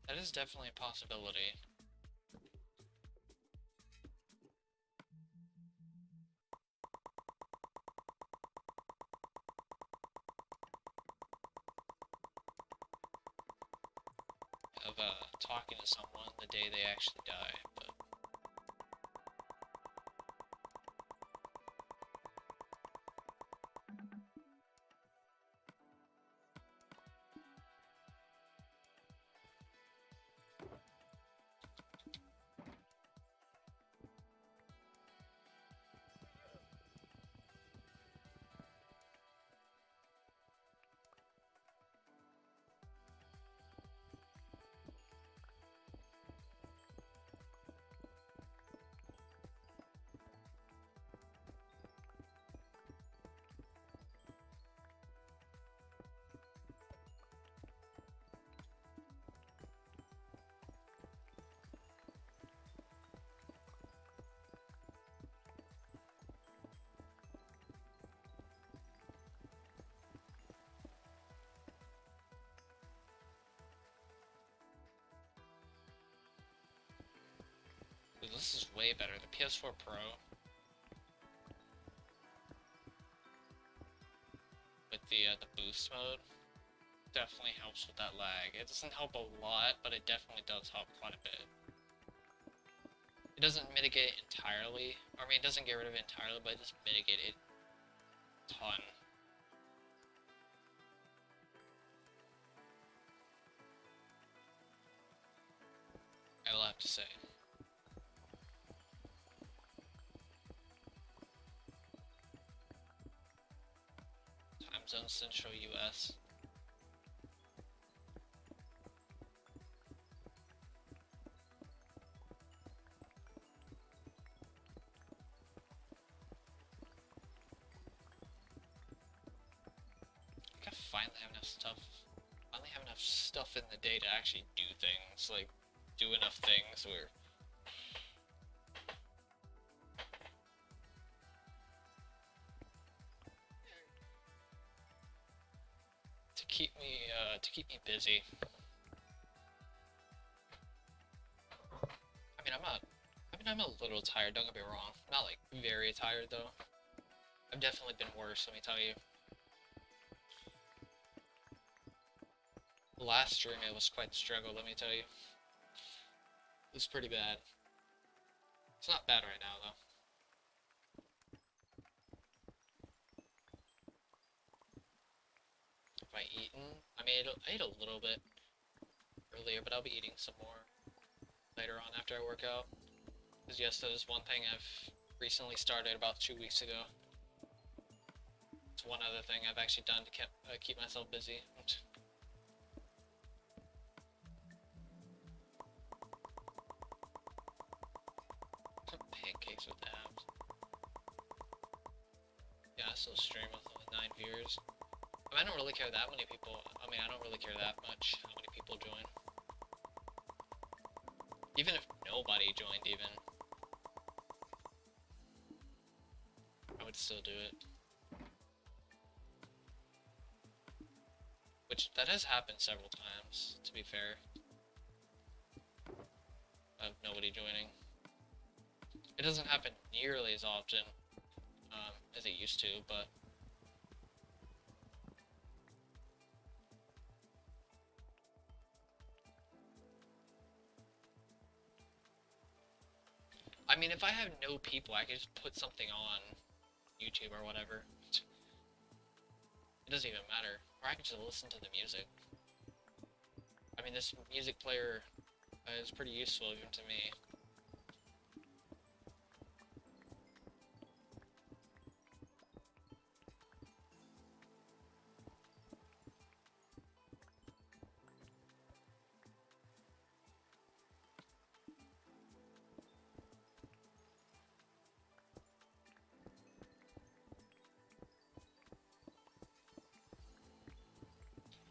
That is definitely a possibility. Of talking to someone the day they actually die, but dude, this is way better. The PS4 Pro with the boost mode definitely helps with that lag. It doesn't help a lot, but it definitely does help quite a bit. It doesn't mitigate it entirely. I mean, it doesn't get rid of it entirely, but it does mitigate it a ton. I will have to say. Time zone Central US. I finally have enough stuff. Finally have enough stuff in the day to actually do things. Like, do enough things where to keep me busy. I'm a little tired, don't get me wrong. Not like very tired though. I've definitely been worse, let me tell you. The last stream it was quite the struggle, let me tell you. It was pretty bad. It's not bad right now though. Have I eaten? I ate a little bit earlier, but I'll be eating some more later on after I work out. Because yes, that is one thing I've recently started about 2 weeks ago. It's one other thing I've actually done to keep myself busy. Some pancakes with abs. Yeah, I still stream with only 9 viewers. I don't really care that many people. I mean, I don't really care that much how many people join. Even if nobody joined, even, I would still do it. Which, that has happened several times, to be fair. Of nobody joining. It doesn't happen nearly as often as it used to, but I mean, if I have no people, I could just put something on YouTube or whatever. It doesn't even matter. Or I could just listen to the music. I mean, this music player is pretty useful even to me.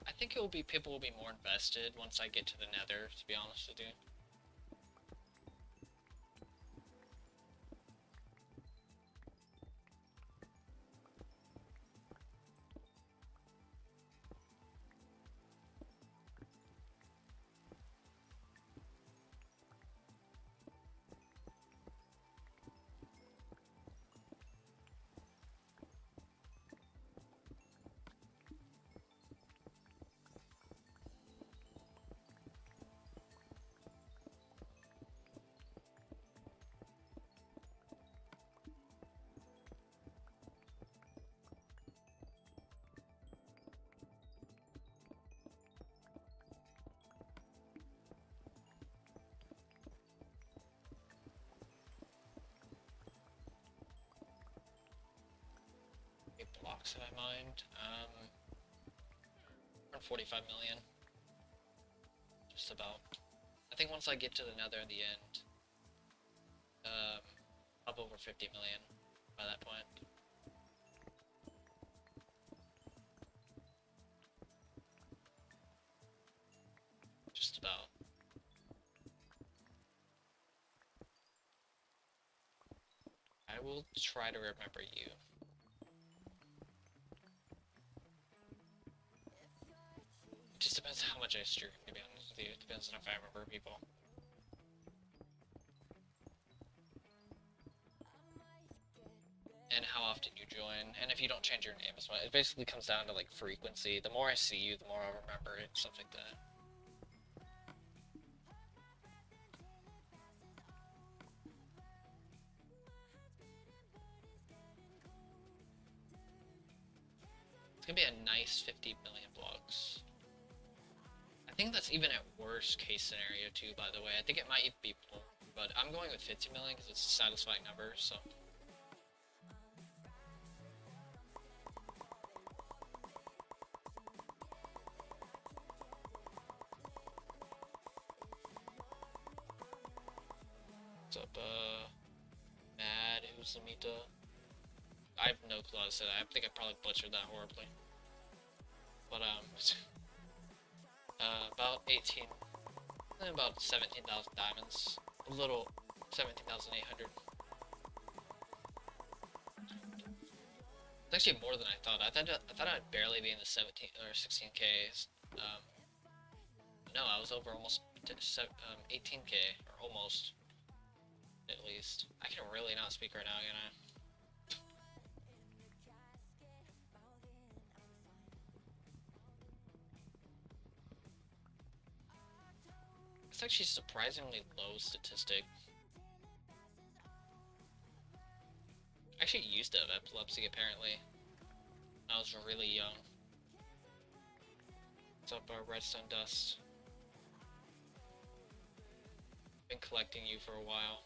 I think people will be more invested once I get to the nether, to be honest with you. Blocks have I mined? 45 million. Just about. I think once I get to the nether in the end, up over 50 million by that point. Just about. I will try to remember you. Just depends how much I stream, to be honest with you. It depends on if I remember people. And how often you join, and if you don't change your name as well. It basically comes down to like frequency. The more I see you, the more I'll remember it, stuff like that. It's gonna be a nice 50 million blocks. I think that's even at worst case scenario too, by the way. I think it might even be more, but I'm going with 50 million because it's a satisfying number, so. What's up, Mad, who's Lamita? I have no clue how to say that. I think I probably butchered that horribly. But, about 17,000 diamonds. A little, 17,800. It's actually more than I thought. I thought I'd barely be in the 17 or 16Ks. No, I was over almost 18K, or almost, at least. I can really not speak right now, can I? It's actually a surprisingly low statistic. I actually used to have epilepsy, apparently, when I was really young. What's up, Redstone Dust? Been collecting you for a while.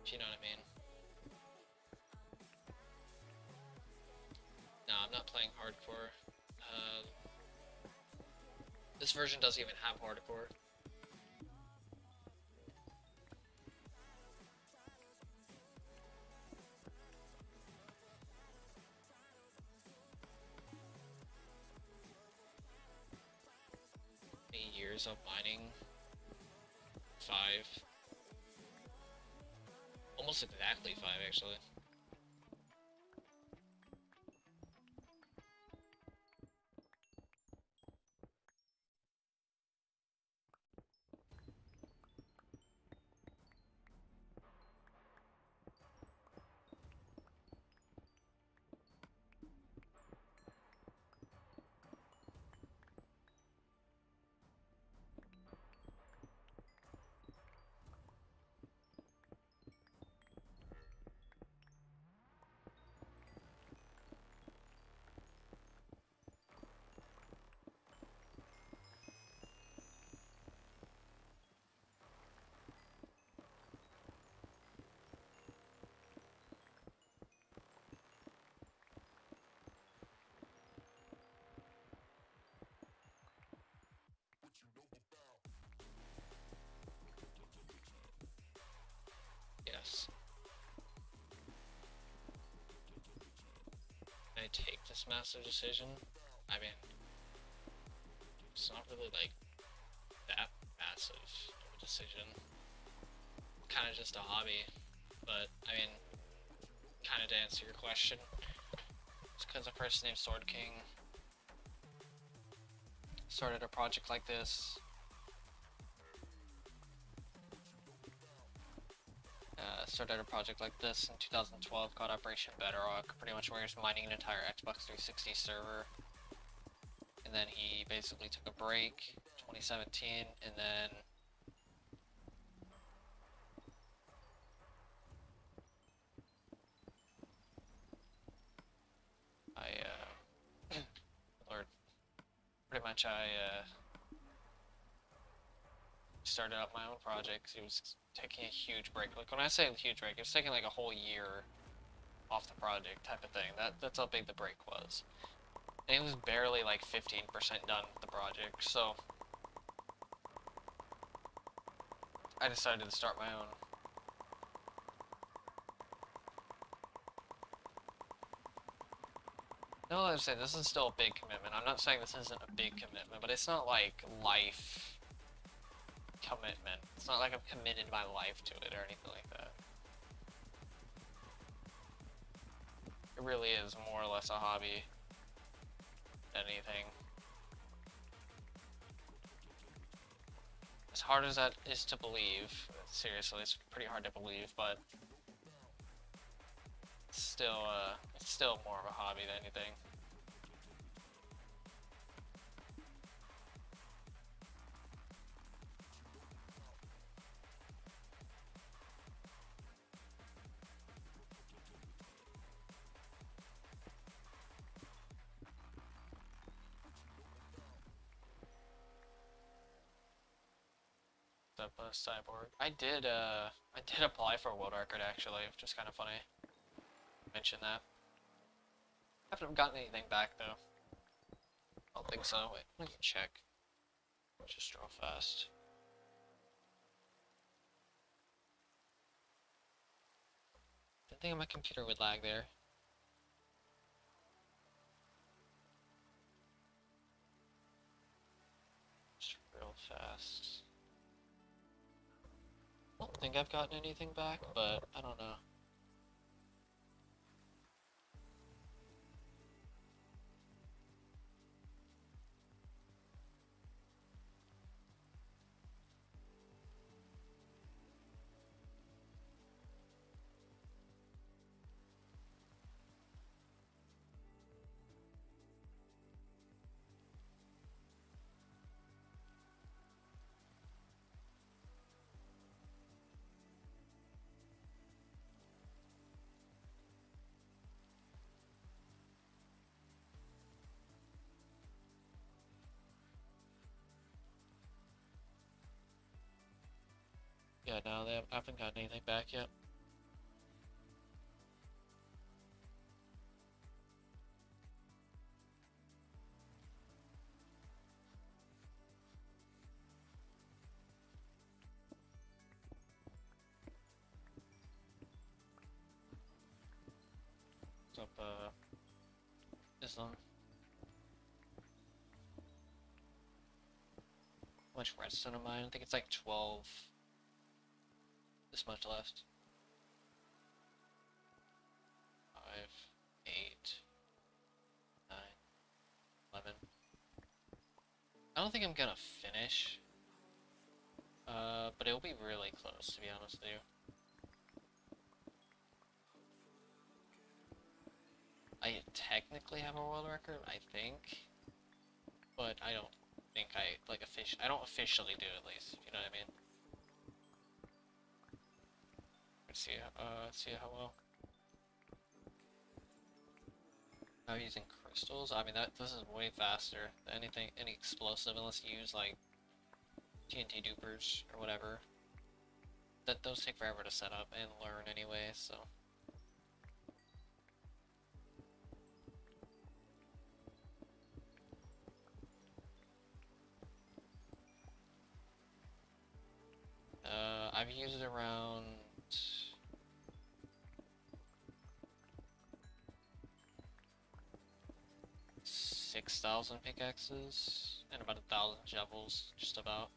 If you know what I mean. No, I'm not playing hardcore. This version doesn't even have hardcore. many years of mining? 5. Almost exactly 5, actually. Yes. Can I take this massive decision? I mean, it's not really like that massive of a decision. Kind of just a hobby, but I mean, kind of to answer your question, it's because a person named Sword King started a project like this. Started a project like this in 2012 called Operation Bedrock, pretty much where he was mining an entire Xbox 360 server. And then he basically took a break, 2017, and then Lord, pretty much started up my own project. He was taking a huge break. Like when I say a huge break, it was taking like a whole year off the project type of thing. That's how big the break was. And it was barely like 15% done with the project, so I decided to start my own. No, I was saying this is still a big commitment. I'm not saying this isn't a big commitment, but it's not like life commitment. It's not like I've committed my life to it or anything like that. It really is more or less a hobby than anything. As hard as that is to believe, seriously, it's pretty hard to believe, but it's still more of a hobby than anything. Cyborg. I did apply for a world record actually, which is kind of funny. Mention that. I haven't gotten anything back though. I don't think so. Wait, let me check. Just real fast. Didn't think my computer would lag there. Just real fast. I don't think I've gotten anything back, but I don't know. Yeah, no, I haven't gotten anything back yet. What's up, Islam? much redstone am I? I think it's like 12. This much left. 5, 8, 9, 11. I don't think I'm gonna finish. But it'll be really close, to be honest with you. I technically have a world record, I think. But I don't think I don't officially do, at least, you know what I mean? Let's see how well. I'm using crystals. I mean, this is way faster than any explosive, unless you use like TNT dupers or whatever. Those take forever to set up and learn anyway, so. I've used around 6,000 pickaxes and about 1,000 shovels, just about.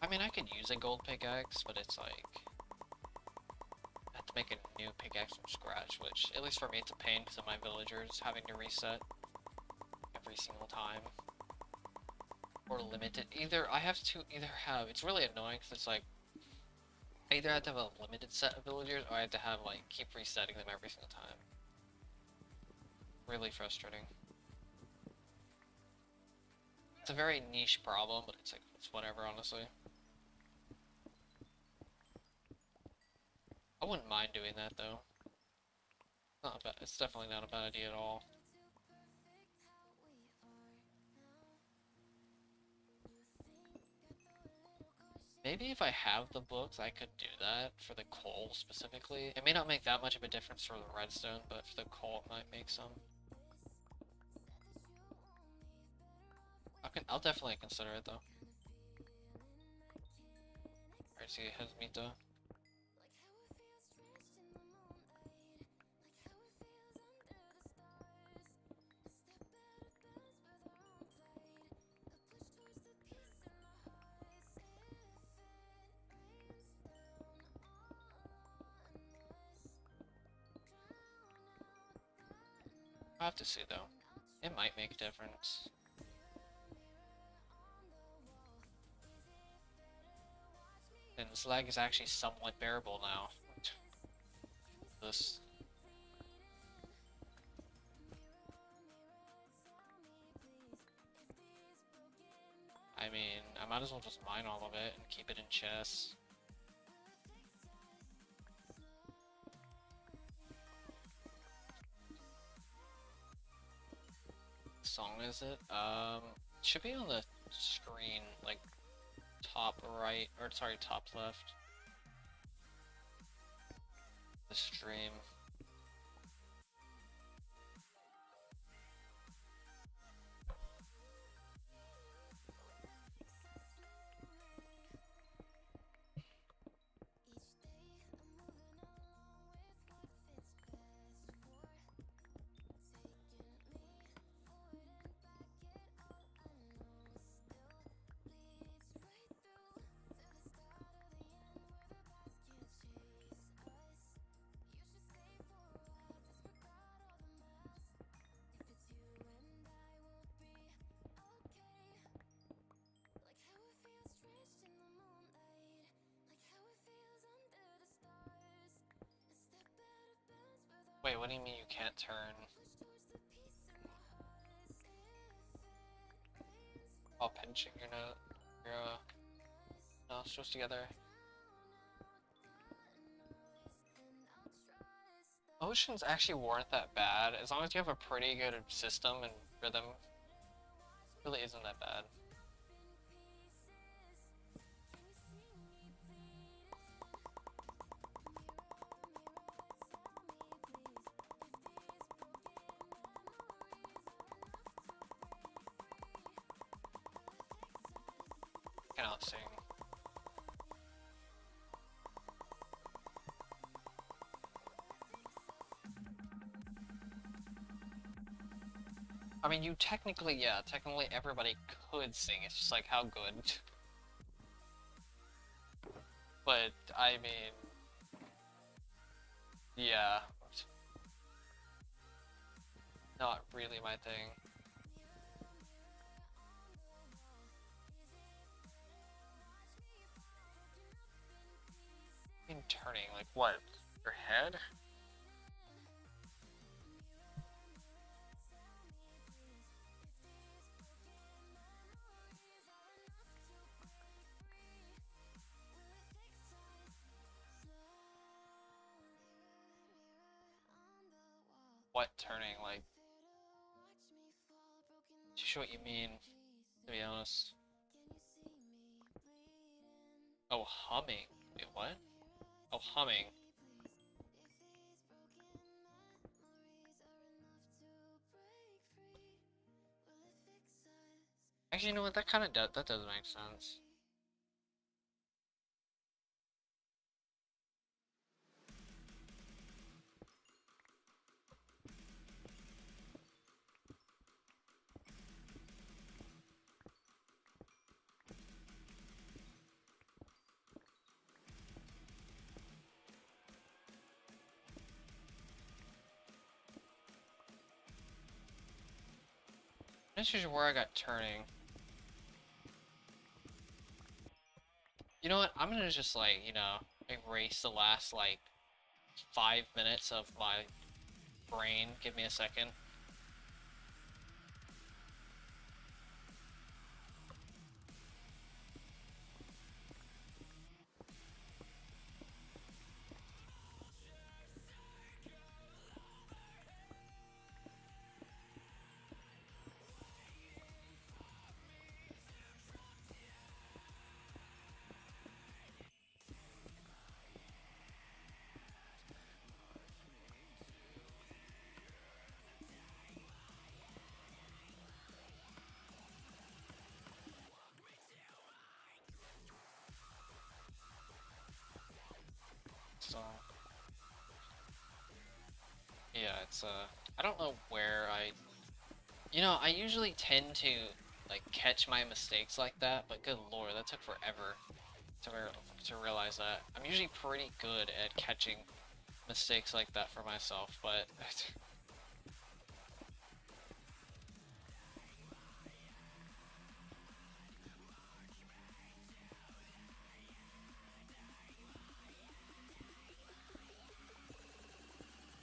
I mean, I could use a gold pickaxe, but it's like, I have to make a new pickaxe from scratch, which, at least for me, it's a pain because of my villagers having to reset every single time. Or limited. I have to either have, it's really annoying because it's like, I either have to have a limited set of villagers, or I have to have, like, keep resetting them every single time. Really frustrating. It's a very niche problem, but it's like, it's whatever, honestly. I wouldn't mind doing that, though. Not bad. It's definitely not a bad idea at all. Maybe if I have the books, I could do that for the coal specifically. It may not make that much of a difference for the redstone, but for the coal, it might make some. I'll definitely consider it, though. Alright, see, it has meat, though. I'll have to see, though. It might make a difference. And this lag is actually somewhat bearable now. This. I mean, I might as well just mine all of it and keep it in chests. Song is it? Should be on the screen, like top right, or sorry, top left. The stream. Wait, what do you mean you can't turn? While pinching your nostrils together. potions actually weren't that bad. As long as you have a pretty good system and rhythm, it really isn't that bad. Cannot sing. I mean, you technically, yeah, technically everybody could sing. It's just like how good. But I mean, yeah, not really my thing. I mean, turning, like what? Your head? What turning? Like, not sure what you mean, to be honest. Oh, humming. Wait, what? Oh, humming. Actually, you know what? That kind of does. That does make sense. I'm not sure where I got turning. You know what? I'm gonna just like, you know, erase the last like 5 minutes of my brain. Give me a second. So, yeah, it's I don't know where you know, I usually tend to like catch my mistakes like that, but good lord, that took forever to realize that. I'm usually pretty good at catching mistakes like that for myself, but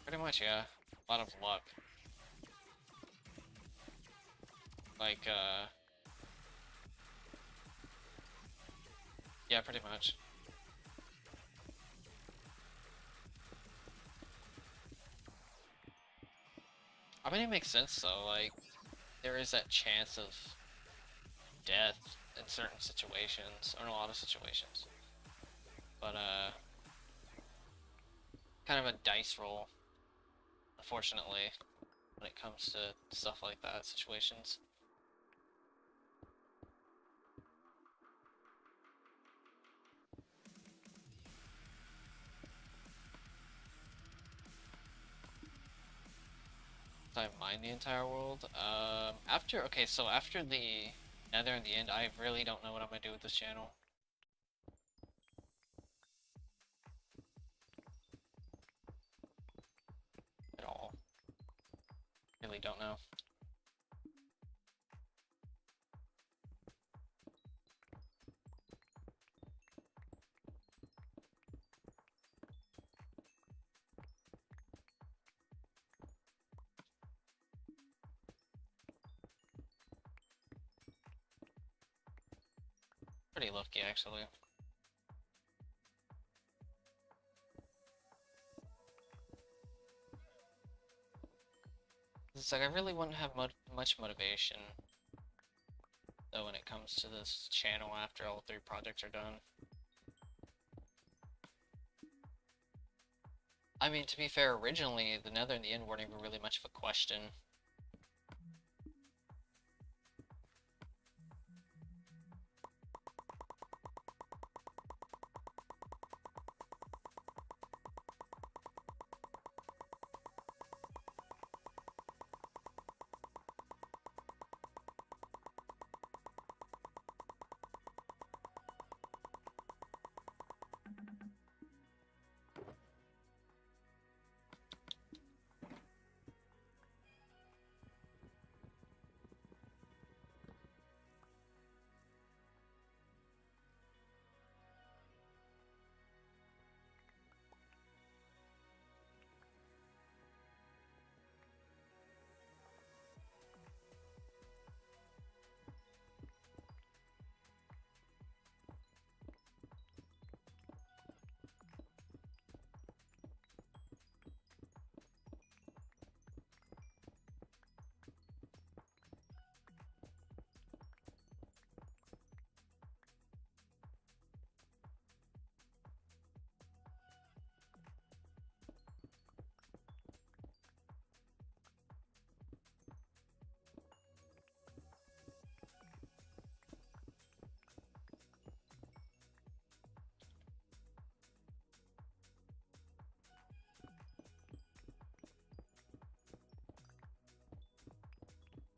pretty much, yeah, a lot of luck. Like, yeah, pretty much. I mean, it makes sense though, like, there is that chance of death in certain situations, or in a lot of situations. But, kind of a dice roll, unfortunately, when it comes to stuff like that, situations. I mine the entire world. Okay, so after the Nether and the end, I really don't know what I'm gonna do with this channel. At all. Really don't know. Pretty lucky, actually. It's like I really wouldn't have much motivation though when it comes to this channel after all 3 projects are done. I mean, to be fair, originally the Nether and the End weren't even really much of a question.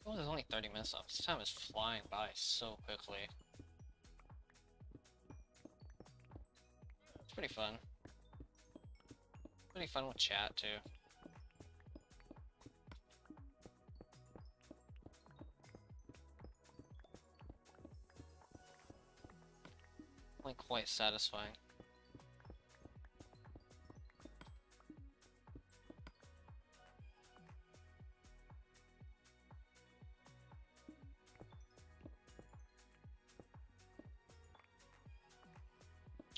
Oh, there's only 30 minutes left. This time is flying by so quickly. It's pretty fun. Pretty fun with chat, too. Like, quite satisfying.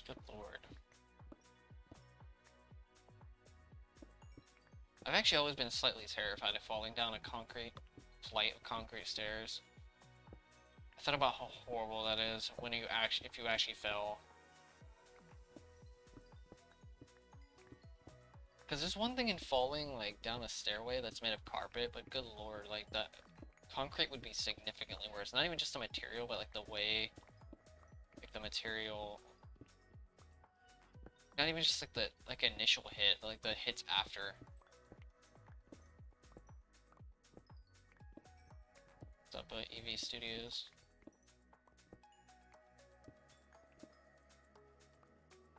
Good lord. I've actually always been slightly terrified of falling down a concrete flight of concrete stairs. I thought about how horrible that is when you if you actually fell. Because there's one thing in falling like down a stairway that's made of carpet, but good lord, like that concrete would be significantly worse. Not even just the material, but like the way, like the material. Not even just like the initial hit, but like the hits after. What's up, EV Studios?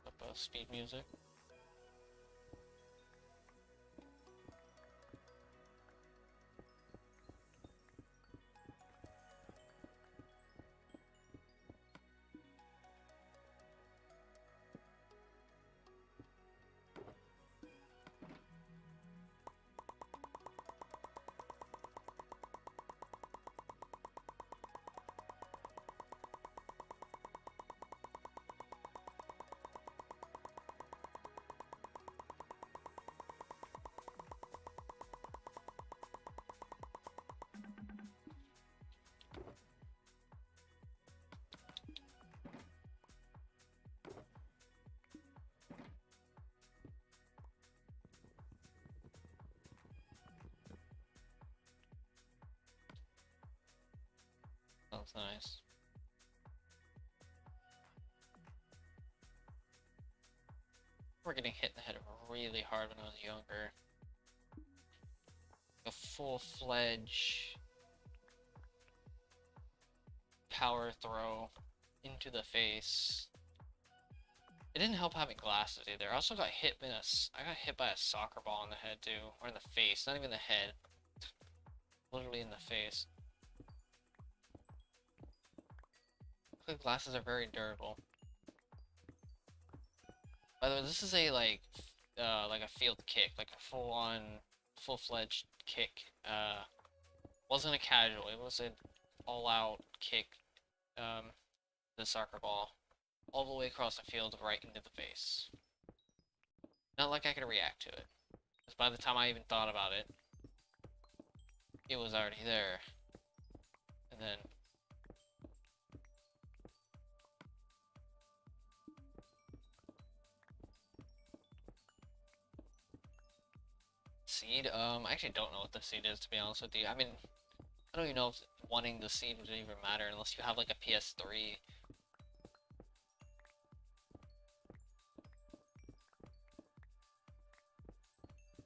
What's up, Speed Music? Sounds nice. We're getting hit in the head really hard when I was younger. A full-fledged power throw into the face. It didn't help having glasses either. I also got hit by I got hit by a soccer ball in the head too, or in the face. Not even the head. Literally in the face. The glasses are very durable. By the way, this is a like a field kick, like a full-fledged kick. Wasn't a casual. It was an all-out kick. The soccer ball all the way across the field, right into the face. Not like I could react to it. Because by the time I even thought about it, it was already there. And then seed, I actually don't know what the seed is, to be honest with you. I mean, I don't even know if wanting the seed would even matter unless you have like a PS3.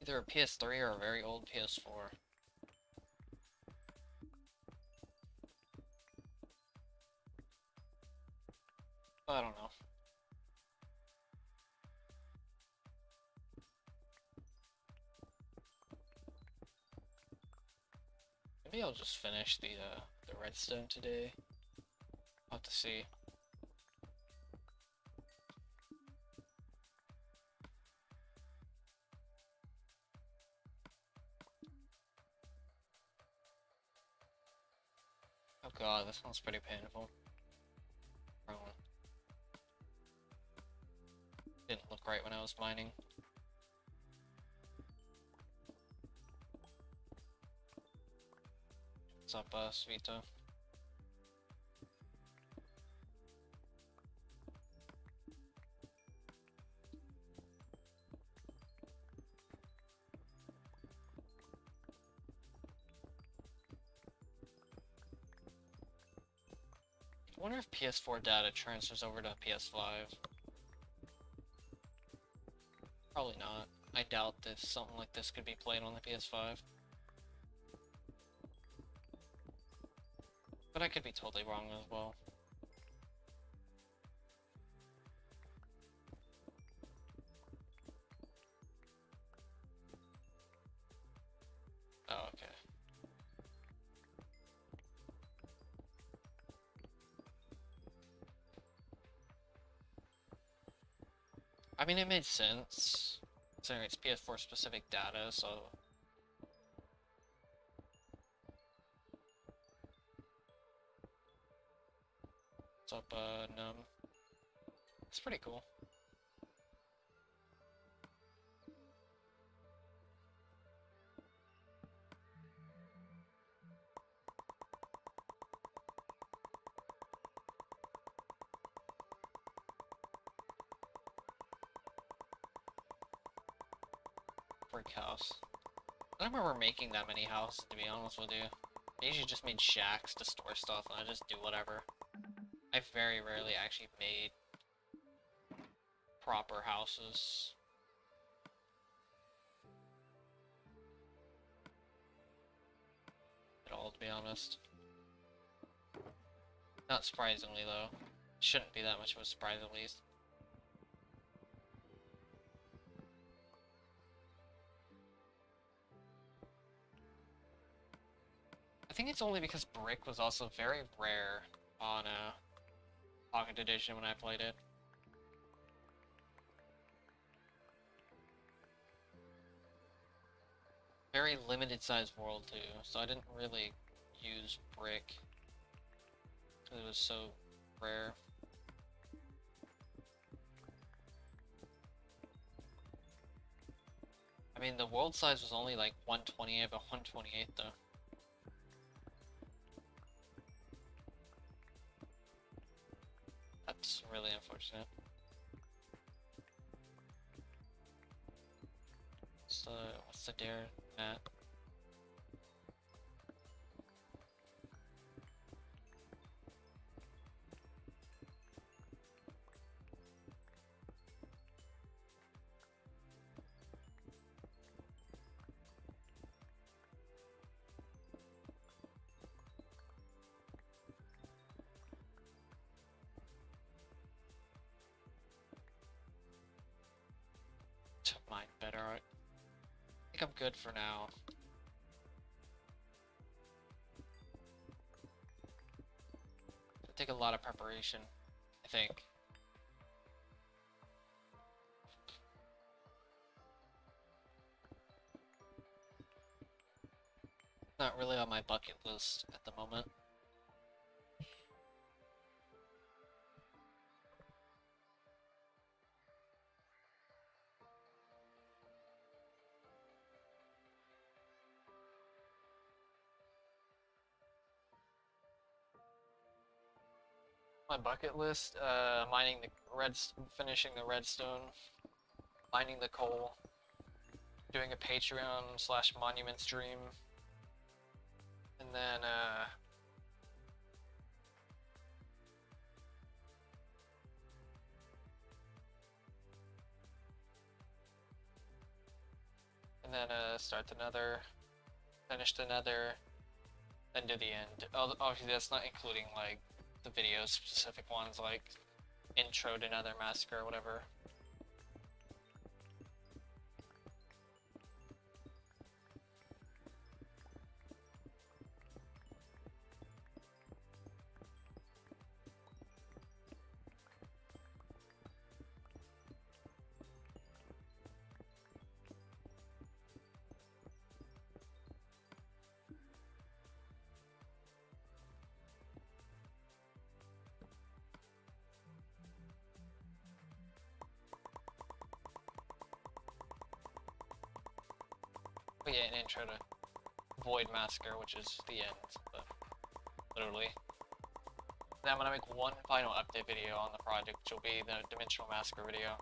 Either a PS3 or a very old PS4. I don't know. Maybe I'll just finish the redstone today. I'll have to see. Oh god, this one's pretty painful. Wrong one. Didn't look right when I was mining. What's up, Svita? I wonder if PS4 data transfers over to PS5. Probably not. I doubt that something like this could be played on the PS5. But I could be totally wrong as well. Oh, okay. I mean, it made sense, considering it's PS4 specific data, so... What's up, Num? It's pretty cool. Brick house. I don't remember making that many houses, to be honest with you. I usually just made shacks to store stuff, and I just do whatever. I very rarely actually made proper houses. At all, to be honest. Not surprisingly, though. Shouldn't be that much of a surprise, at least. I think it's only because brick was also very rare on Pocket Edition when I played it. Very limited size world too, so I didn't really use brick because it was so rare. I mean, the world size was only like 128, but 128 though. That's really unfortunate. What's the dare, Matt? To mine better. I think I'm good for now. It'll take a lot of preparation, I think. Not really on my bucket list at the moment. My bucket list, mining the finishing the redstone, mining the coal, doing a Patreon / monument stream, and then start the nether, finish the nether, then do the end. Obviously that's not including like the video specific ones like intro to Nether Massacre or whatever. But yeah, an intro to Void Massacre, which is the end, but literally. Then I'm gonna make one final update video on the project, which will be the Dimensional Massacre video.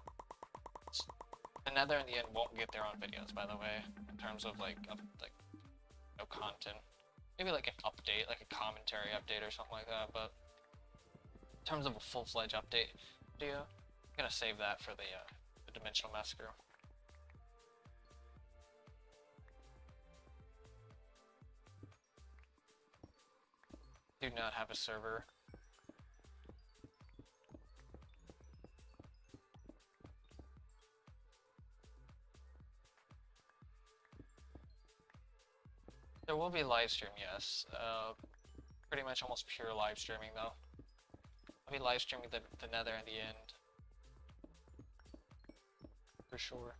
The Nether and the end won't get their own videos, by the way, in terms of like no content. Maybe like an update, like a commentary update or something like that, but in terms of a full-fledged update video, I'm gonna save that for the Dimensional Massacre. Do not have a server. There will be live stream, yes. Pretty much almost pure live streaming though. I'll be live streaming the Nether and the end. For sure.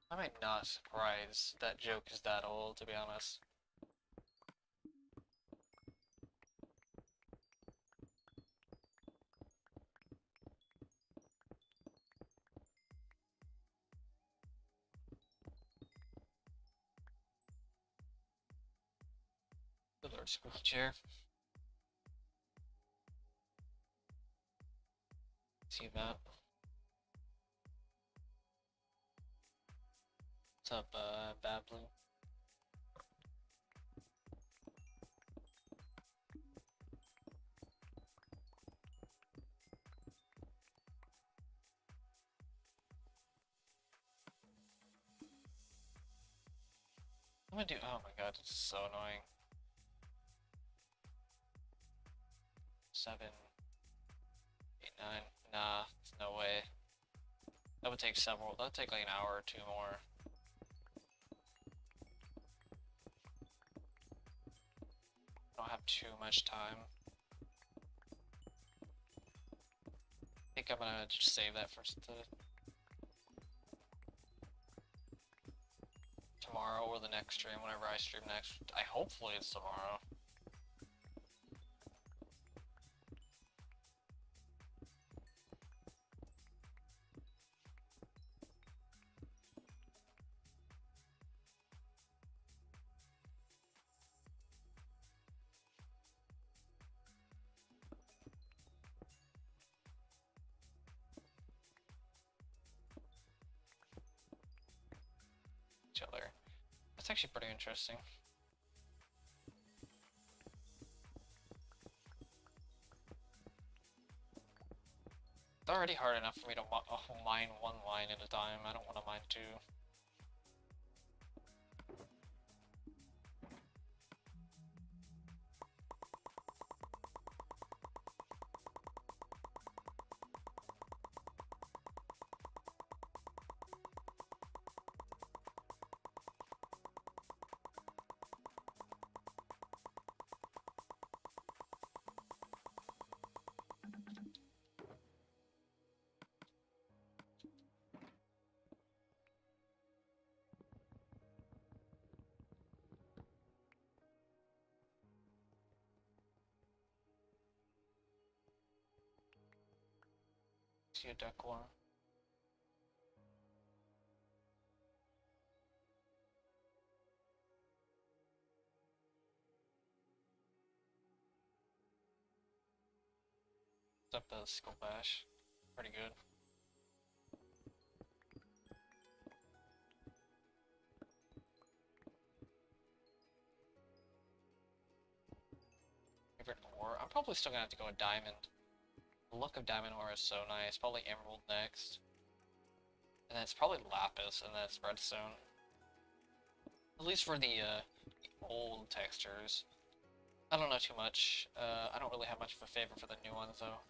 I might not surprise that joke is that old, to be honest. The Lord Squeaky Chair. See that? What's up, Babbling? I'm gonna do. Oh my god, it's so annoying. 7, 8, 9. Nah, there's no way. That would take several. That would take like an hour or two more. I don't have too much time. I think I'm gonna just save that for tomorrow or the next stream, whenever I stream next. Hopefully it's tomorrow. Other. That's actually pretty interesting. It's already hard enough for me to mine one line at a time. I don't want to mine two. See a duck one. Except the skull bash. Pretty good. Favorite ore? I'm probably still gonna have to go with diamond. The look of diamond ore is so nice. Probably emerald next. And then it's probably lapis, and then it's redstone. At least for the old textures. I don't know too much. I don't really have much of a favor for the new ones, though.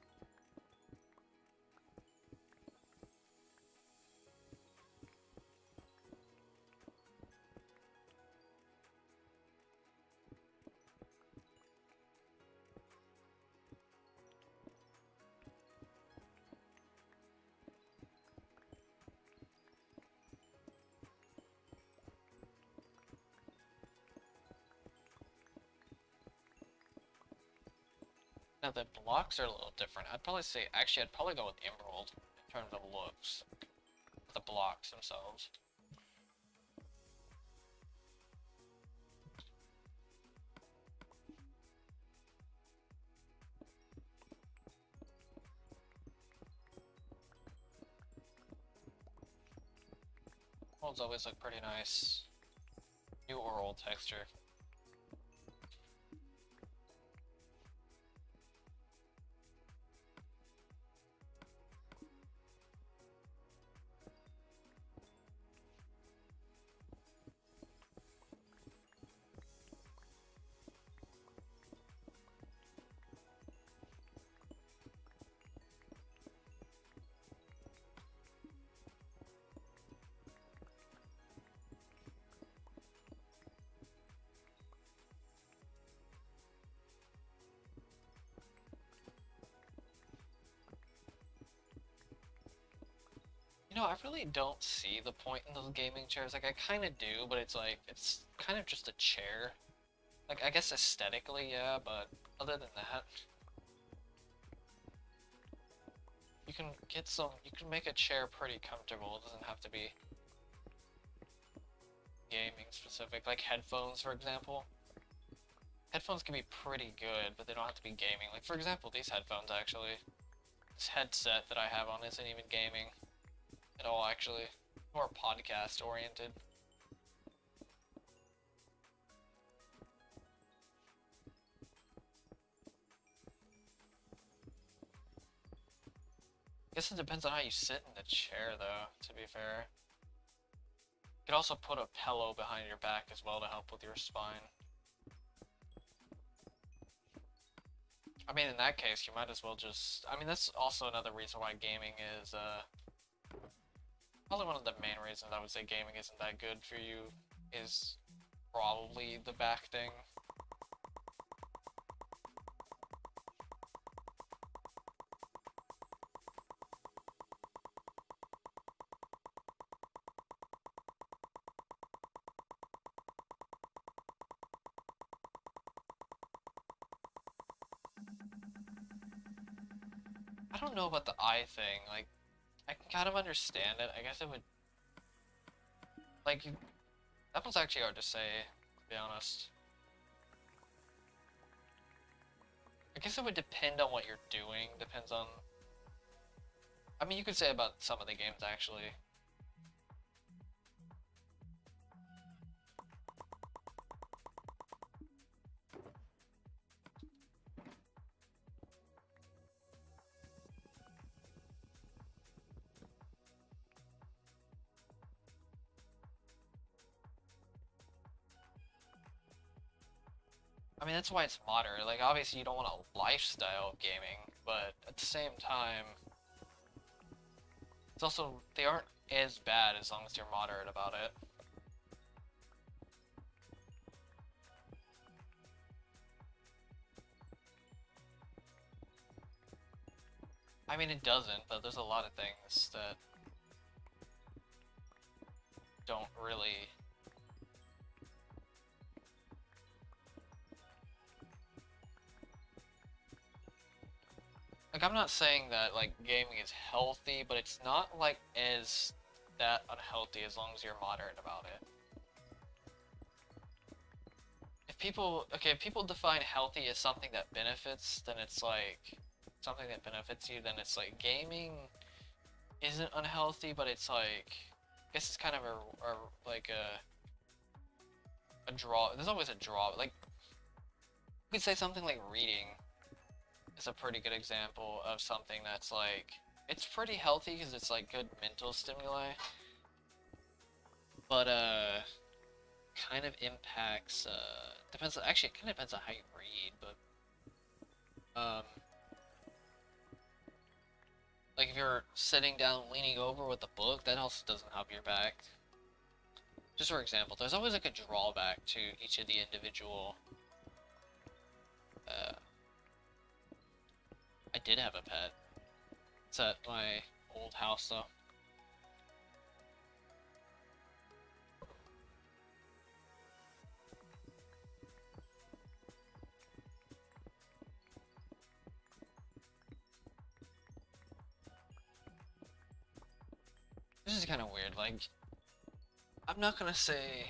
Now the blocks are a little different. I'd probably say, actually, I'd probably go with emerald in terms of looks. The blocks themselves. Emeralds always look pretty nice. New or old texture. You know, I really don't see the point in those gaming chairs. Like, I kind of do, but it's like, it's kind of just a chair. Like, I guess aesthetically, yeah, but other than that, you can get some, you can make a chair pretty comfortable. It doesn't have to be gaming specific. Like headphones, for example. Headphones can be pretty good, but they don't have to be gaming. Like, for example, these headphones, actually. This headset that I have on isn't even gaming at all, actually. More podcast oriented. Guess it depends on how you sit in the chair, though, to be fair. You could also put a pillow behind your back as well to help with your spine. I mean, in that case, you might as well just... I mean, that's also another reason why gaming is, probably one of the main reasons I would say gaming isn't that good for you is probably the back thing. I don't know about the eye thing, like, I can kind of understand it. I guess it would, like, that one's actually hard to say, to be honest. I guess it would depend on what you're doing, depends on, I mean, you could say about some of the games, actually. I mean, that's why it's moderate. Like, obviously you don't want a lifestyle of gaming, but at the same time, it's also, they aren't as bad as long as you're moderate about it. I mean, it doesn't, but there's a lot of things that don't really... Like, I'm not saying that, like, gaming is healthy, but it's not, like, as that unhealthy as long as you're moderate about it. If people, okay, if people define healthy as something that benefits, then it's like, something that benefits you, then it's like gaming isn't unhealthy, but it's like, I guess it's kind of a draw. There's always a draw. Like, you could say something like reading is a pretty good example of something that's like, it's pretty healthy because it's like good mental stimuli, but kind of impacts, depends, actually it kind of depends on how you read, but like if you're sitting down leaning over with a book, that also doesn't help your back. Just for example, there's always like a drawback to each of the individual. I did have a pet. It's at my old house though. This is kind of weird, like, I'm not gonna say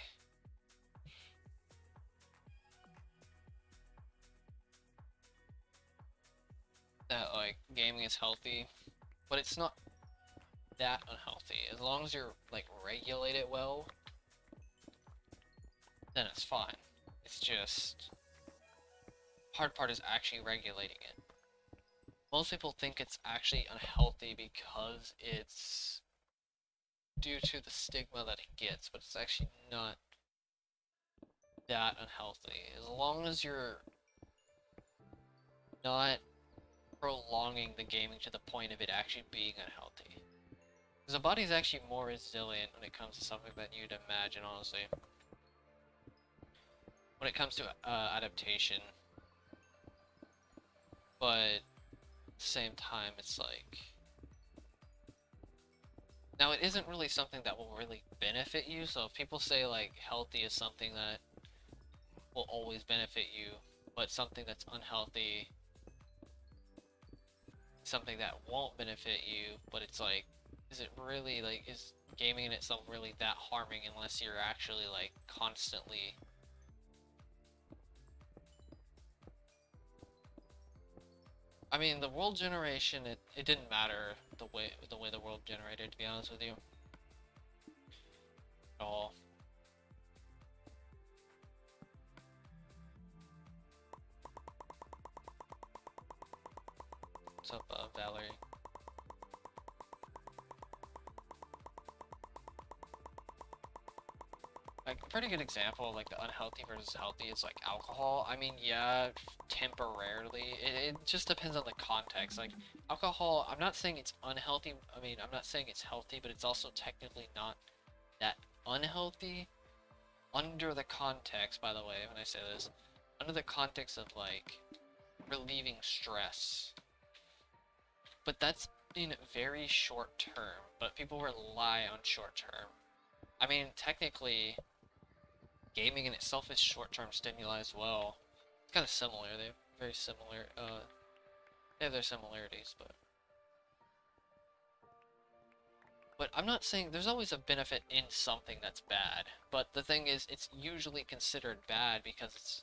that, like, gaming is healthy, but it's not that unhealthy. As long as you're, like, regulate it well, then it's fine. It's just, hard part is actually regulating it. Most people think it's actually unhealthy because it's due to the stigma that it gets, but it's actually not that unhealthy. As long as you're not prolonging the gaming to the point of it actually being unhealthy. Because the body's actually more resilient when it comes to something than you'd imagine, honestly. When it comes to adaptation. But at the same time, it's like, now it isn't really something that will really benefit you, so if people say like healthy is something that will always benefit you, but something that's unhealthy, something that won't benefit you, but it's like, is it really, like, is gaming in itself really that harming unless you're actually like constantly I mean, the world generation, it didn't matter the way the world generated, to be honest with you. At all. What's up, Valerie? Like, a pretty good example of like the unhealthy versus healthy is like alcohol. I mean, yeah, temporarily. It just depends on the context. Like, alcohol, I'm not saying it's unhealthy. I mean, I'm not saying it's healthy, but it's also technically not that unhealthy. Under the context, by the way, when I say this, under the context of like relieving stress. But that's in very short term, but people rely on short term. I mean, technically, gaming in itself is short-term stimuli as well. It's kind of similar. They're very similar. They have their similarities, but I'm not saying there's always a benefit in something that's bad. But the thing is, it's usually considered bad because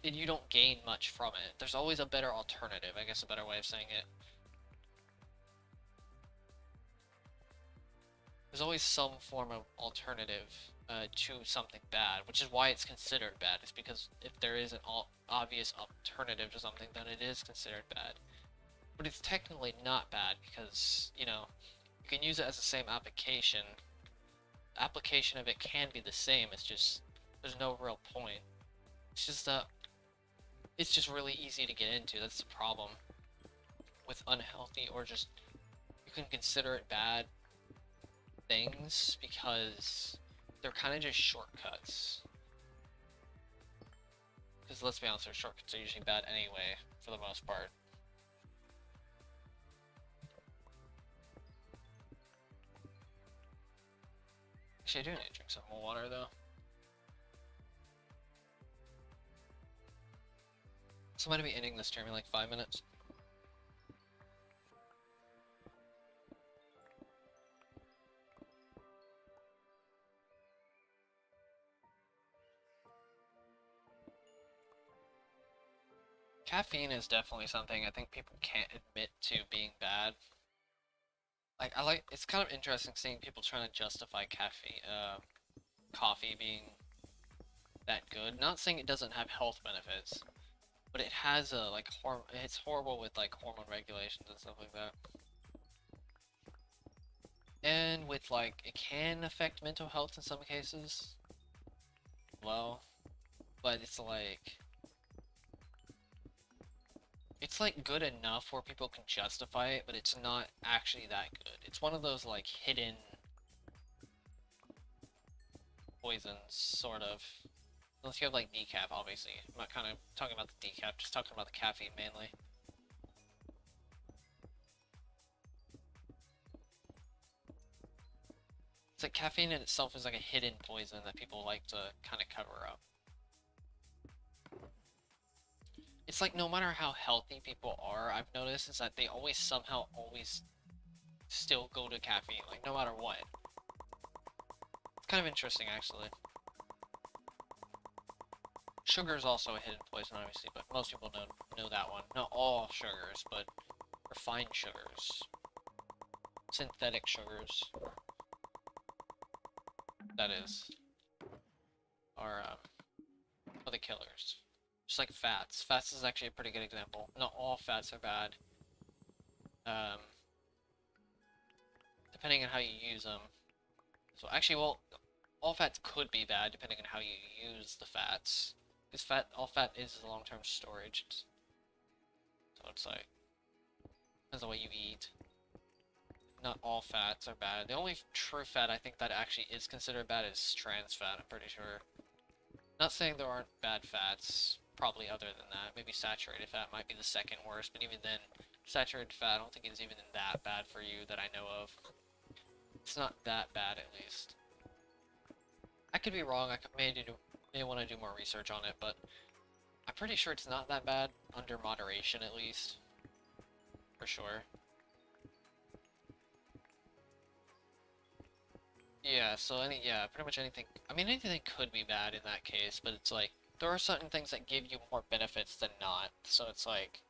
you don't gain much from it. There's always a better alternative. I guess a better way of saying it. There's always some form of alternative to something bad, which is why it's considered bad. It's because if there is an obvious alternative to something, then it is considered bad. But it's technically not bad because, you know, you can use it as the same application. The application of it can be the same, it's just, there's no real point. It's just really easy to get into. That's the problem with unhealthy, or just, you can consider it bad things because they're kind of just shortcuts. Because let's be honest, their shortcuts are usually bad anyway, for the most part. Actually, I do need to drink some more water though. So I'm going to be ending this stream in like 5 minutes. caffeine is definitely something I think people can't admit to being bad. Like it's kind of interesting seeing people trying to justify caffeine, coffee being that good. Not saying it doesn't have health benefits, but it has a like it's horrible with like hormone regulations and stuff like that. And with like it can affect mental health in some cases. Well, but it's like good enough where people can justify it, but it's not actually that good. It's one of those like hidden poisons, sort of. Unless you have like decaf, obviously. I'm not kind of talking about the decaf, just talking about the caffeine mainly. It's like caffeine in itself is like a hidden poison that people like to kind of cover up. It's like no matter how healthy people are, I've noticed is that they always somehow always still go to caffeine, like no matter what. It's kind of interesting actually. Sugar is also a hidden poison, obviously, but most people know that one. Not all sugars, but refined sugars. Synthetic sugars. That is. Are the killers. Just like fats. Fats is actually a pretty good example. Not all fats are bad. Depending on how you use them. So actually, well, all fats could be bad depending on how you use the fats. Because all fat is long-term storage. So it's like, depends on what you eat. Not all fats are bad. The only true fat I think that actually is considered bad is trans fat, I'm pretty sure. Not saying there aren't bad fats, probably other than that. Maybe saturated fat might be the second worst, but even then, saturated fat I don't think is even that bad for you that I know of. It's not that bad, at least. I could be wrong, I may want to do more research on it, but I'm pretty sure it's not that bad, under moderation at least. For sure. Yeah, so pretty much anything, I mean anything could be bad in that case, but it's like, there are certain things that give you more benefits than not, so it's like,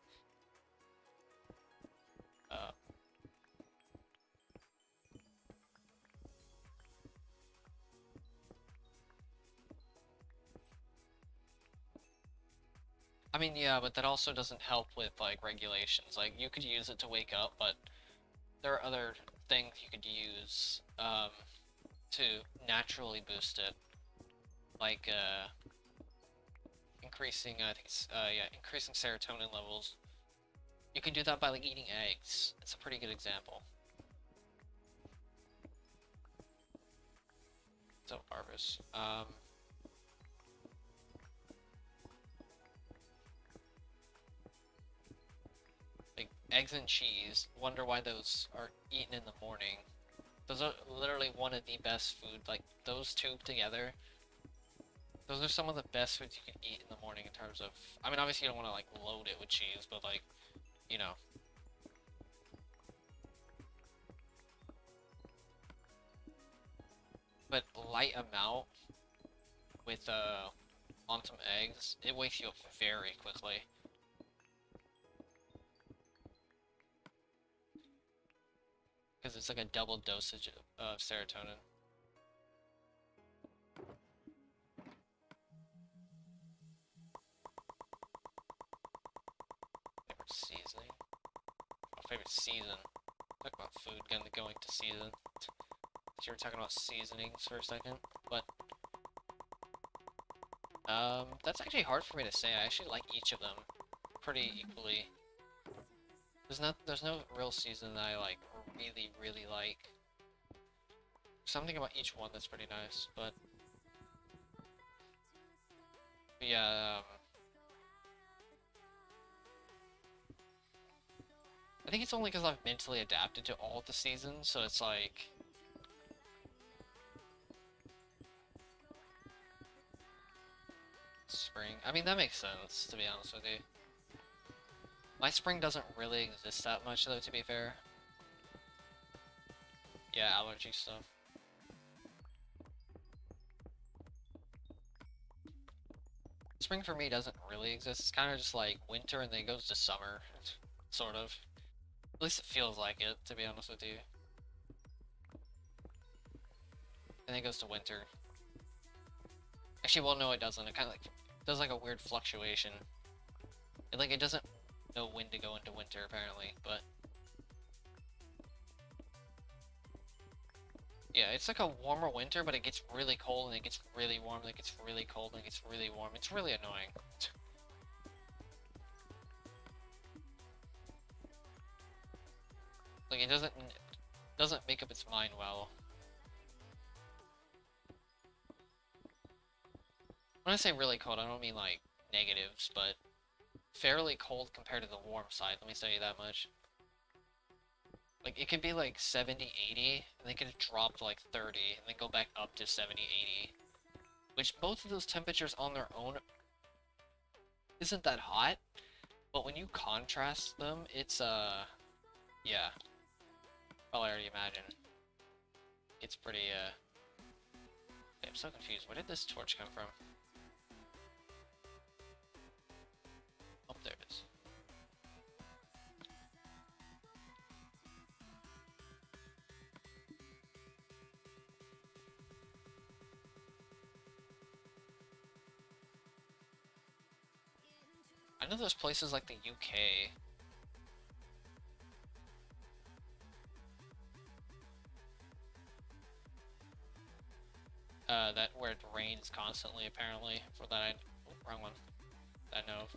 I mean, yeah, but that also doesn't help with, like, regulations. Like, you could use it to wake up, but there are other things you could use, to naturally boost it. Like, increasing, I think it's, increasing serotonin levels. You can do that by, like, eating eggs. It's a pretty good example. So, harvest. Like, eggs and cheese. Wonder why those are eaten in the morning. Those are literally one of the best food. Like, those two together. Those are some of the best foods you can eat in the morning in terms of... I mean, obviously you don't want to, like, load it with cheese, but, like, you know. But light amount with, on some eggs, it wakes you up very quickly. Because it's like a double dosage of serotonin. Favorite seasoning? Oh, favorite season. Talk about food going to season. So you were talking about seasonings for a second, but that's actually hard for me to say. I actually like each of them pretty equally. There's no real season that I like really like. Something about each one that's pretty nice, but yeah, I think it's only because I've mentally adapted to all of the seasons, so it's like... Spring. I mean, that makes sense, to be honest with you. My spring doesn't really exist that much, though, to be fair. Yeah, allergy stuff. Spring for me doesn't really exist. It's kind of just like winter and then it goes to summer, sort of. At least it feels like it, to be honest with you. And then it goes to winter. Actually, well, no, it doesn't. It kind of like does like a weird fluctuation. It doesn't know when to go into winter apparently, but yeah, it's like a warmer winter, but it gets really cold and it gets really warm, and it gets really cold and it gets really warm. It's really annoying. Like it doesn't make up its mind well. When I say really cold, I don't mean like negatives, but fairly cold compared to the warm side, let me tell you that much. Like, it can be like 70, 80, and then it can drop to like 30, and then go back up to 70, 80. Which, both of those temperatures on their own isn't that hot, but when you contrast them, it's, yeah. Probably already imagine. It's pretty, wait, I'm so confused. Where did this torch come from? Oh, there it is. I know there's places like the UK. That where it rains constantly, apparently. For that, wrong one. That I know of.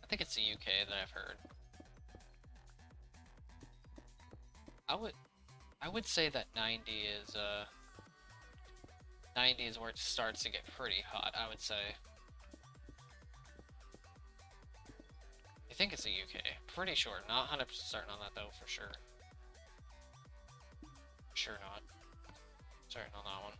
I think it's the UK that I've heard. I would say that 90 is where it starts to get pretty hot, I would say. I think it's the UK. Pretty sure. Not 100% certain on that though, for sure. Sure not. Certain on that one.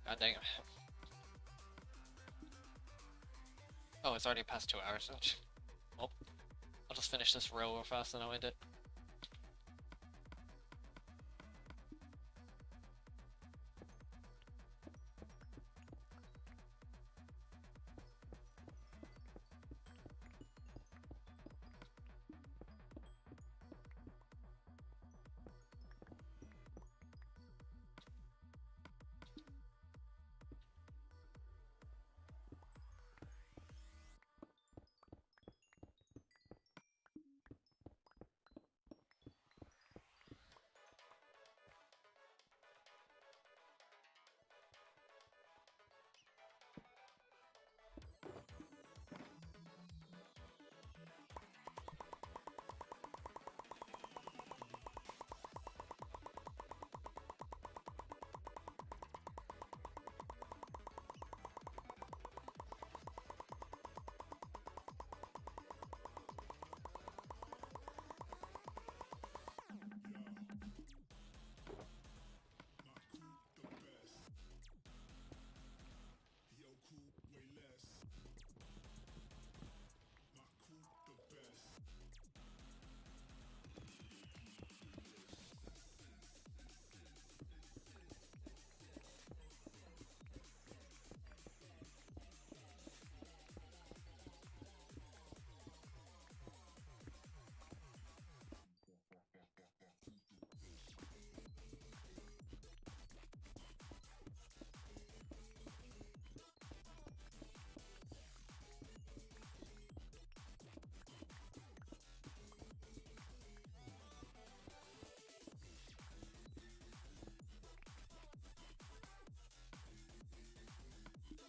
God dang it. Oh, it's already past 2 hours. Well, I'll just finish this row real fast and I'll end it.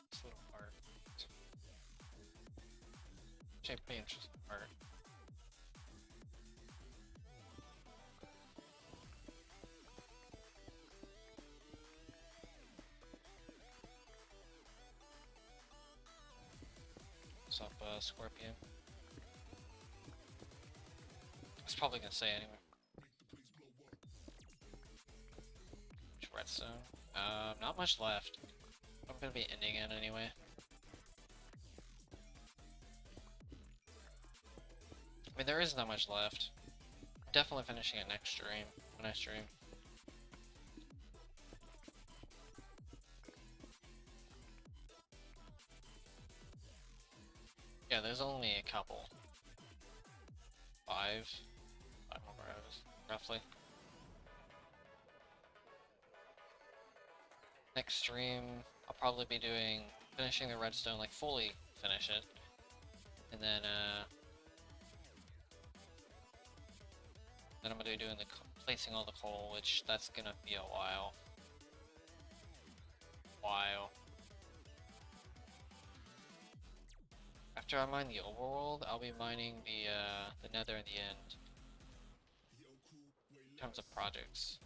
This little art. Actually, pretty interesting art. What's up, Scorpion? I was probably gonna say anyway. Redstone. Not much left. I'm gonna be ending it anyway. I mean, there isn't that much left. Definitely finishing it next stream, when I stream. Yeah, there's only a couple. 5 more rows, roughly. Next stream, I'll probably be finishing the redstone, like fully finish it. And then I'm gonna be doing placing all the coal, which that's gonna be a while. After I mine the overworld, I'll be mining the nether in the end. In terms of projects.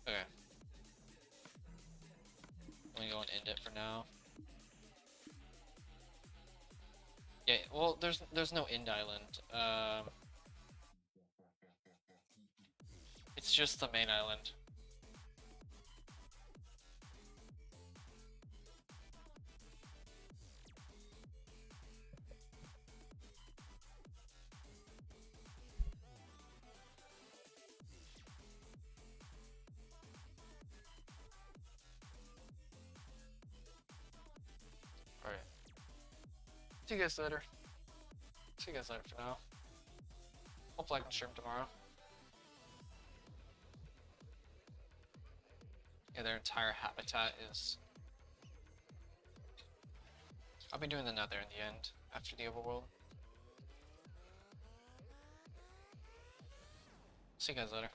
Okay. I'm gonna go and end it for now. Yeah, well, there's no end island. It's just the main island. Alright. See you guys later. See you guys later for now. Hopefully I can stream tomorrow. Yeah, their entire habitat is... I'll be doing the nether in the end, after the overworld. See you guys later.